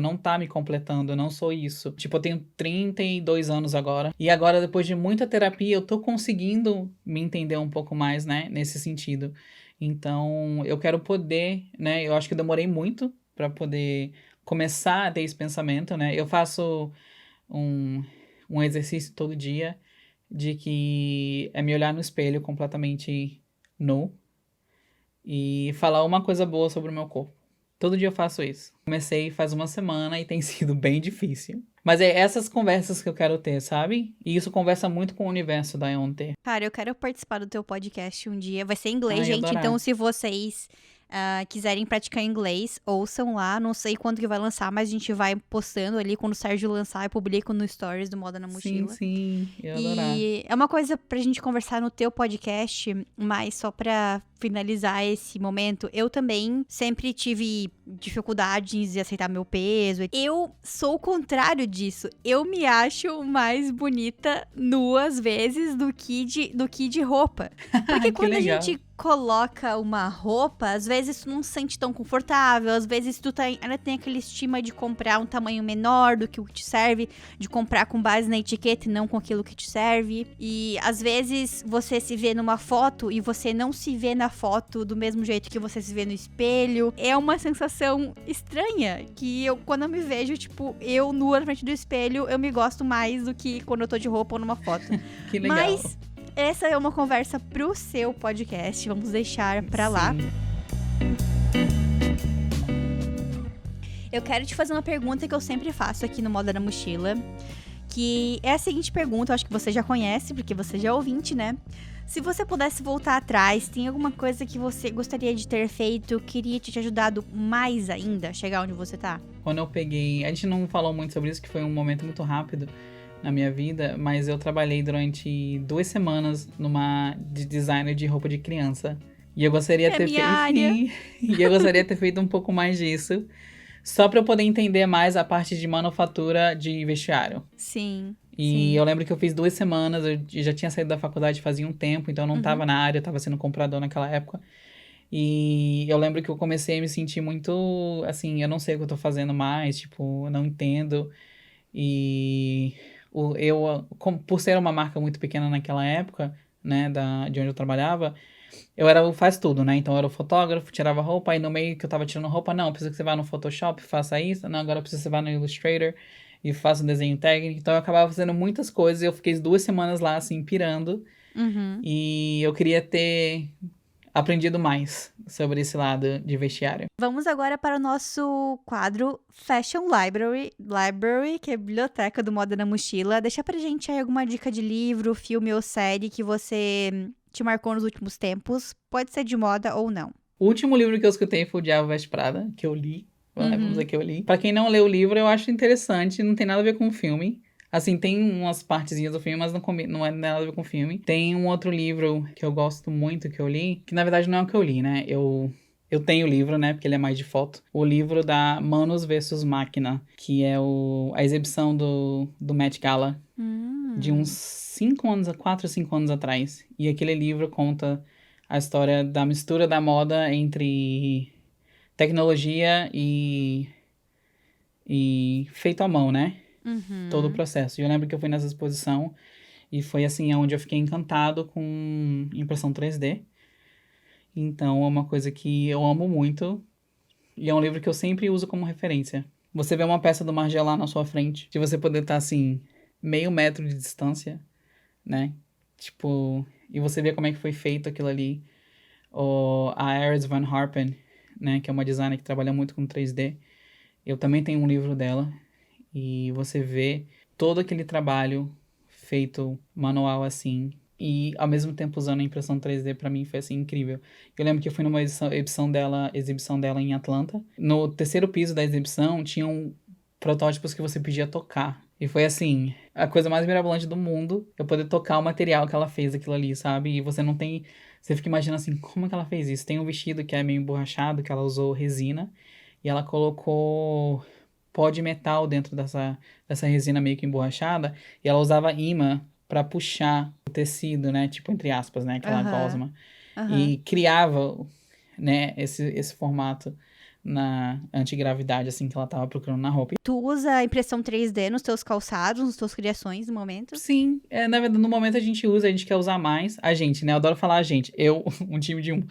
não tá me completando, eu não sou isso. Tipo, eu tenho 32 anos agora, e agora, depois de muita terapia, eu tô conseguindo me entender um pouco mais, né, nesse sentido. Então, eu quero poder, né, eu acho que eu demorei muito pra poder começar a ter esse pensamento, né, eu faço um exercício todo dia, de que é me olhar no espelho completamente nu e falar uma coisa boa sobre o meu corpo. Todo dia eu faço isso. Comecei faz uma semana e tem sido bem difícil. Mas é essas conversas que eu quero ter, sabe? E isso conversa muito com o universo da Eonter. Cara, eu quero participar do teu podcast um dia. Vai ser em inglês, Ai, gente. adorar. Então, se vocês quiserem praticar inglês, ouçam lá. Não sei quando que vai lançar, mas a gente vai postando ali. Quando o Sérgio lançar, eu publico no Stories do Moda na Mochila. Sim, eu adorar. E é uma coisa pra gente conversar no teu podcast, mas só pra finalizar esse momento, eu também sempre tive dificuldades em aceitar meu peso. Eu sou o contrário disso. Eu me acho mais bonita nua, às vezes, do que de roupa. Porque quando a legal. gente coloca uma roupa, às vezes tu não se sente tão confortável, às vezes tu ainda tem aquele estima de comprar um tamanho menor do que o que te serve, de comprar com base na etiqueta e não com aquilo que te serve. E às vezes você se vê numa foto e você não se vê na foto do mesmo jeito que você se vê no espelho. É uma sensação estranha que quando eu me vejo, tipo, eu nua na frente do espelho, eu me gosto mais do que quando eu tô de roupa ou numa foto. Que legal. Mas essa é uma conversa pro seu podcast, vamos deixar pra lá. Sim. Eu quero te fazer uma pergunta que eu sempre faço aqui no Moda na Mochila, que é a seguinte pergunta, eu acho que você já conhece, porque você já é ouvinte, né? Se você pudesse voltar atrás, tem alguma coisa que você gostaria de ter feito, queria te ajudado mais ainda a chegar onde você tá? Quando eu peguei... A gente não falou muito sobre isso, que foi um momento muito rápido na minha vida, mas eu trabalhei durante 2 semanas de designer de roupa de criança. E eu gostaria de ter feito... E eu gostaria de ter feito um pouco mais disso, só pra eu poder entender mais a parte de manufatura de vestiário. Sim. E eu lembro que eu fiz 2 semanas, eu já tinha saído da faculdade fazia um tempo, então eu não tava na área, eu tava sendo comprador naquela época. E eu lembro que eu comecei a me sentir muito, assim, eu não sei o que eu tô fazendo mais, tipo, eu não entendo. E por ser uma marca muito pequena naquela época, né, de onde eu trabalhava, eu era o faz tudo, né? Então eu era o fotógrafo, tirava roupa, aí no meio que eu tava tirando roupa, não, precisa que você vá no Photoshop, faça isso, não, agora precisa que você vá no Illustrator e faça um desenho técnico. Então eu acabava fazendo muitas coisas e eu fiquei 2 semanas lá, assim, pirando. Uhum. E eu queria ter aprendido mais sobre esse lado de vestiário. Vamos agora para o nosso quadro Fashion Library, que é a biblioteca do Moda na Mochila. Deixa pra gente aí alguma dica de livro, filme ou série que você te marcou nos últimos tempos. Pode ser de moda ou não. O último livro que eu escutei foi O Diabo Veste Prada, que eu li. Vamos dizer que eu li. Pra quem não leu o livro, eu acho interessante, não tem nada a ver com o filme. Assim, tem umas partezinhas do filme, mas não é nada a ver com o filme. Tem um outro livro que eu gosto muito, que eu li, que na verdade não é o que eu li, né? Eu tenho o livro, né? Porque ele é mais de foto. O livro da Manos versus Máquina, que é a exibição do Met Gala de uns 4 ou 5 anos atrás. E aquele livro conta a história da mistura da moda entre tecnologia e feito à mão, né? Todo o processo. E eu lembro que eu fui nessa exposição e foi assim, onde eu fiquei encantado com impressão 3D. Então é uma coisa que eu amo muito e é um livro que eu sempre uso como referência. Você vê uma peça do Margiela na sua frente, de você poder estar assim, meio metro de distância, né? Tipo, e você vê como é que foi feito aquilo ali. Ou a Iris Van Harpen, né? Que é uma designer que trabalha muito com 3D. Eu também tenho um livro dela. E você vê todo aquele trabalho feito manual assim. E ao mesmo tempo usando a impressão 3D, pra mim foi assim incrível. Eu lembro que eu fui numa exibição dela em Atlanta. No terceiro piso da exibição tinham protótipos que você podia tocar. E foi assim, a coisa mais mirabolante do mundo, eu poder tocar o material que ela fez aquilo ali, sabe? E você não tem. Você fica imaginando assim, como é que ela fez isso? Tem um vestido que é meio emborrachado, que ela usou resina, e ela colocou pó de metal dentro dessa resina meio que emborrachada, e ela usava imã pra puxar o tecido, né? Tipo, entre aspas, né? Aquela gosma. E criava, né, esse formato na antigravidade, assim, que ela tava procurando na roupa. Tu usa impressão 3D nos teus calçados, nas tuas criações no momento? Sim, na verdade, no momento a gente usa, a gente quer usar mais. A gente, né? Eu adoro falar a gente. Eu, um time de um.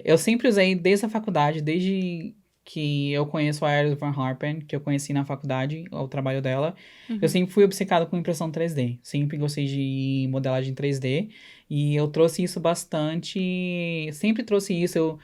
Eu sempre usei desde a faculdade, desde que eu conheço a Iris Van Harpen, que eu conheci na faculdade, o trabalho dela. Eu sempre fui obcecado com impressão 3D. Sempre gostei de modelagem 3D. E eu trouxe isso bastante. Sempre trouxe isso. Eu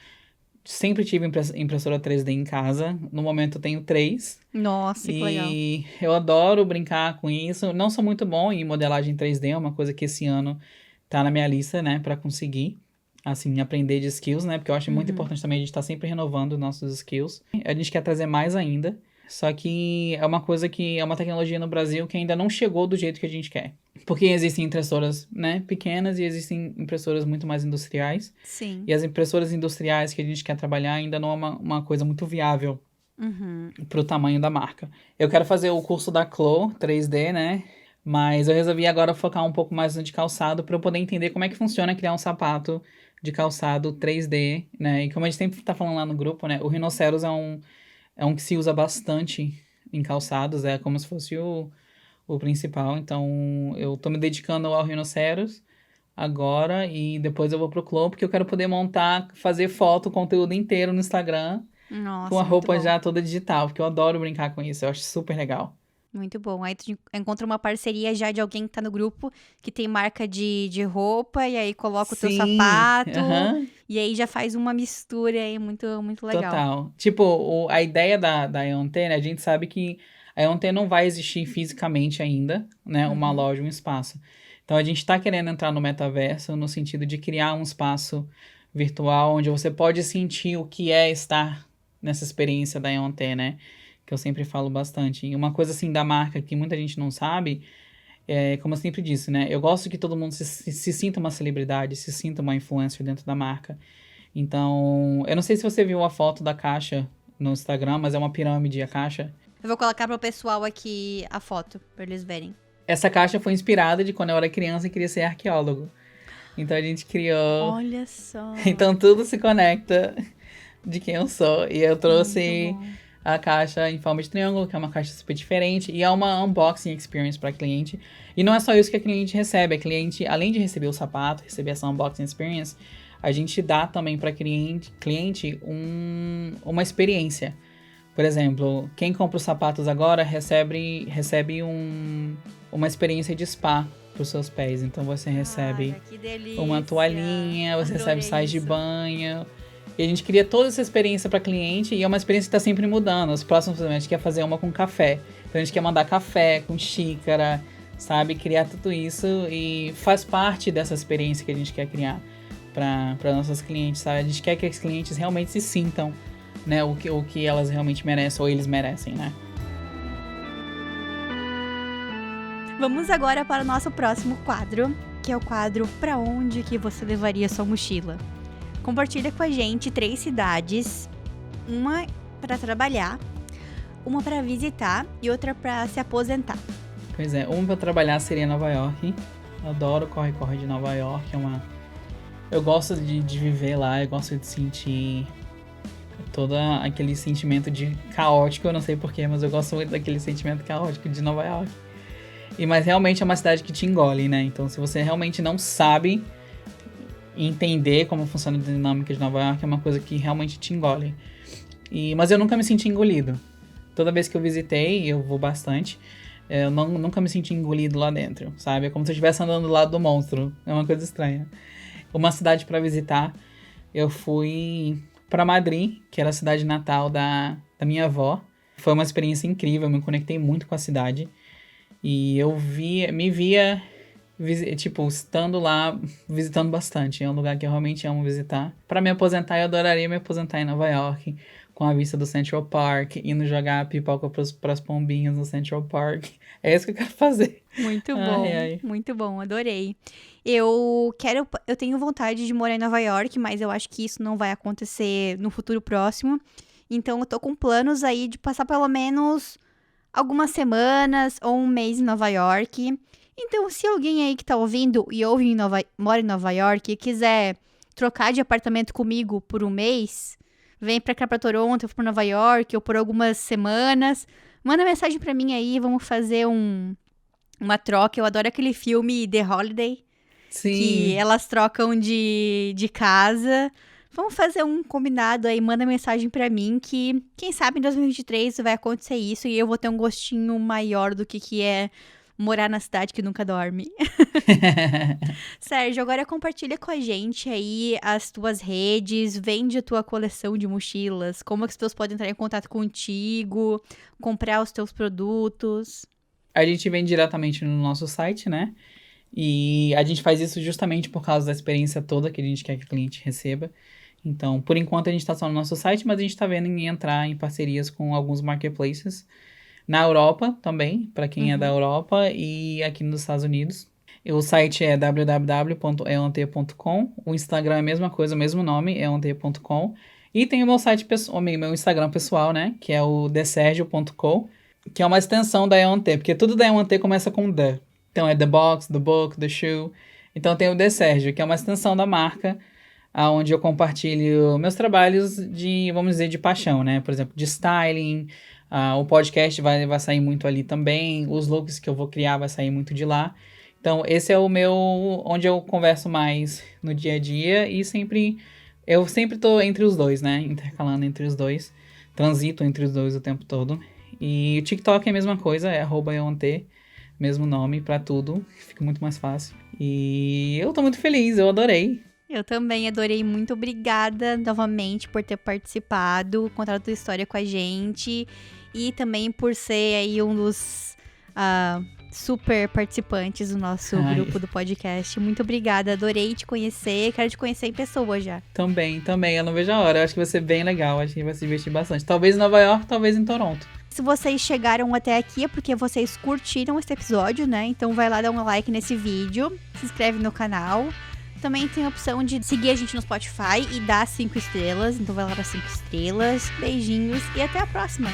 sempre tive impressora 3D em casa. No momento eu tenho 3. Nossa, que legal. E eu adoro brincar com isso. Não sou muito bom em modelagem 3D, é uma coisa que esse ano tá na minha lista, né, pra conseguir, assim, aprender de skills, né, porque eu acho muito importante também a gente estar sempre renovando nossos skills. A gente quer trazer mais ainda, só que é uma coisa que é uma tecnologia no Brasil que ainda não chegou do jeito que a gente quer. Porque existem impressoras, né, pequenas e existem impressoras muito mais industriais. Sim. E as impressoras industriais que a gente quer trabalhar ainda não é uma coisa muito viável pro tamanho da marca. Eu quero fazer o curso da Chloe 3D, né? Mas eu resolvi agora focar um pouco mais no de calçado para eu poder entender como é que funciona criar um sapato de calçado 3D, né? E como a gente sempre tá falando lá no grupo, né? O rinoceros é um que se usa bastante em calçados, é como se fosse o principal. Então, eu tô me dedicando ao rinoceros agora e depois eu vou pro Chloe, porque eu quero poder fazer foto, o conteúdo inteiro no Instagram. Nossa, Com a muito roupa bom. já toda digital, porque eu adoro brincar com isso, eu acho super legal. Muito bom. Aí tu encontra uma parceria já de alguém que tá no grupo, que tem marca de roupa, e aí coloca o teu Sim, sapato, aham, e aí já faz uma mistura aí muito, muito legal. total. Tipo, a ideia da Eonte, né, a gente sabe que a Eonte não vai existir fisicamente ainda, né, uma loja, um espaço. Então a gente tá querendo entrar no metaverso no sentido de criar um espaço virtual onde você pode sentir o que é estar nessa experiência da Eonte, né? Que eu sempre falo bastante. E uma coisa assim da marca que muita gente não sabe, como eu sempre disse, né? Eu gosto que todo mundo se sinta uma celebridade, se sinta uma influencer dentro da marca. Então, eu não sei se você viu a foto da caixa no Instagram, mas é uma pirâmide a caixa. Eu vou colocar pro pessoal aqui a foto, pra eles verem. Essa caixa foi inspirada de quando eu era criança e queria ser arqueólogo. Então a gente criou... Olha só. Então tudo se conecta de quem eu sou. E eu trouxe Muito bom. a caixa em forma de triângulo, que é uma caixa super diferente. E é uma unboxing experience para cliente. E não é só isso que a cliente recebe. A cliente, além de receber o sapato, receber essa unboxing experience, a gente dá também para cliente uma experiência. Por exemplo, quem compra os sapatos agora recebe uma experiência de spa para os seus pés. Então você recebe Cara, que delícia. uma toalhinha, você Adorei recebe sais de isso. banho. E a gente cria toda essa experiência para cliente e é uma experiência que está sempre mudando. Os próximos a gente quer fazer uma com café. Então a gente quer mandar café com xícara, sabe? Criar tudo isso e faz parte dessa experiência que a gente quer criar para nossos clientes, sabe? A gente quer que os clientes realmente se sintam, né, o que elas realmente merecem ou eles merecem, né? Vamos agora para o nosso próximo quadro, que é o quadro Pra Onde que você levaria sua mochila? Compartilha com a gente 3 cidades, uma para trabalhar, uma para visitar e outra para se aposentar. Pois é, uma para trabalhar seria Nova York. Eu adoro o corre-corre de Nova York, eu gosto de viver lá, eu gosto de sentir todo aquele sentimento de caótico, eu não sei porquê, mas eu gosto muito daquele sentimento caótico de Nova York. Mas realmente é uma cidade que te engole, né? Então, se você realmente não sabe entender como funciona a dinâmica de Nova York, é uma coisa que realmente te engole. Mas eu nunca me senti engolido. Toda vez que eu visitei, eu vou bastante, eu nunca me senti engolido lá dentro, sabe? É como se eu estivesse andando do lado do monstro. É uma coisa estranha. Uma cidade para visitar, eu fui para Madrid, que era a cidade natal da minha avó. Foi uma experiência incrível, eu me conectei muito com a cidade. E eu me via, tipo, estando lá, visitando bastante. É um lugar que eu realmente amo visitar. Para me aposentar, eu adoraria me aposentar em Nova York, com a vista do Central Park, indo jogar pipoca pras pombinhas no Central Park. É isso que eu quero fazer. Muito bom, ai. muito bom, adorei. Eu tenho vontade de morar em Nova York, mas eu acho que isso não vai acontecer no futuro próximo. Então eu tô com planos aí de passar pelo menos algumas semanas ou um mês em Nova York. Então, se alguém aí que tá ouvindo e mora em Nova York e quiser trocar de apartamento comigo por um mês, vem pra cá pra Toronto, ou pra Nova York, ou por algumas semanas, manda mensagem pra mim aí, vamos fazer uma troca. Eu adoro aquele filme The Holiday, Sim. que elas trocam de casa. Vamos fazer um combinado aí, manda mensagem pra mim que, quem sabe, em 2023 vai acontecer isso e eu vou ter um gostinho maior do que é morar na cidade que nunca dorme. Sérgio, agora compartilha com a gente aí as tuas redes, vende a tua coleção de mochilas, como as pessoas podem entrar em contato contigo, comprar os teus produtos. A gente vem diretamente no nosso site, né? E a gente faz isso justamente por causa da experiência toda que a gente quer que o cliente receba. Então, por enquanto, a gente está só no nosso site, mas a gente está vendo em entrar em parcerias com alguns marketplaces. Na Europa também, para quem é da Europa, e aqui nos Estados Unidos. O site é www.eont.com. O Instagram é a mesma coisa, o mesmo nome, eont.com. E tem o meu site pessoal, meu Instagram pessoal, né? Que é o thesergio.co, que é uma extensão da EONT, porque tudo da EONT começa com the. Então é the box, the book, the shoe. Então tem o The Sergio, que é uma extensão da marca, onde eu compartilho meus trabalhos de, vamos dizer, de paixão, né? Por exemplo, de styling. O podcast vai sair muito ali também. Os looks que eu vou criar vai sair muito de lá. Então esse é o meu, onde eu converso mais no dia a dia. E eu sempre tô entre os dois, né? Intercalando entre os dois. Transito entre os dois o tempo todo. E o TikTok é a mesma coisa, é @eont. Mesmo nome pra tudo, fica muito mais fácil. E eu tô muito feliz, eu adorei. Eu também adorei, muito obrigada novamente por ter participado, contado a tua história com a gente e também por ser aí um dos super participantes do nosso grupo do podcast. Muito obrigada, adorei te conhecer, quero te conhecer em pessoa já. Também, eu não vejo a hora, eu acho que vai ser bem legal, acho que vai se divertir bastante. Talvez em Nova York, talvez em Toronto. Se vocês chegaram até aqui é porque vocês curtiram esse episódio, né? Então vai lá dar um like nesse vídeo, se inscreve no canal. Também tem a opção de seguir a gente no Spotify e dar 5 estrelas. Então vai lá para 5 estrelas. Beijinhos e até a próxima!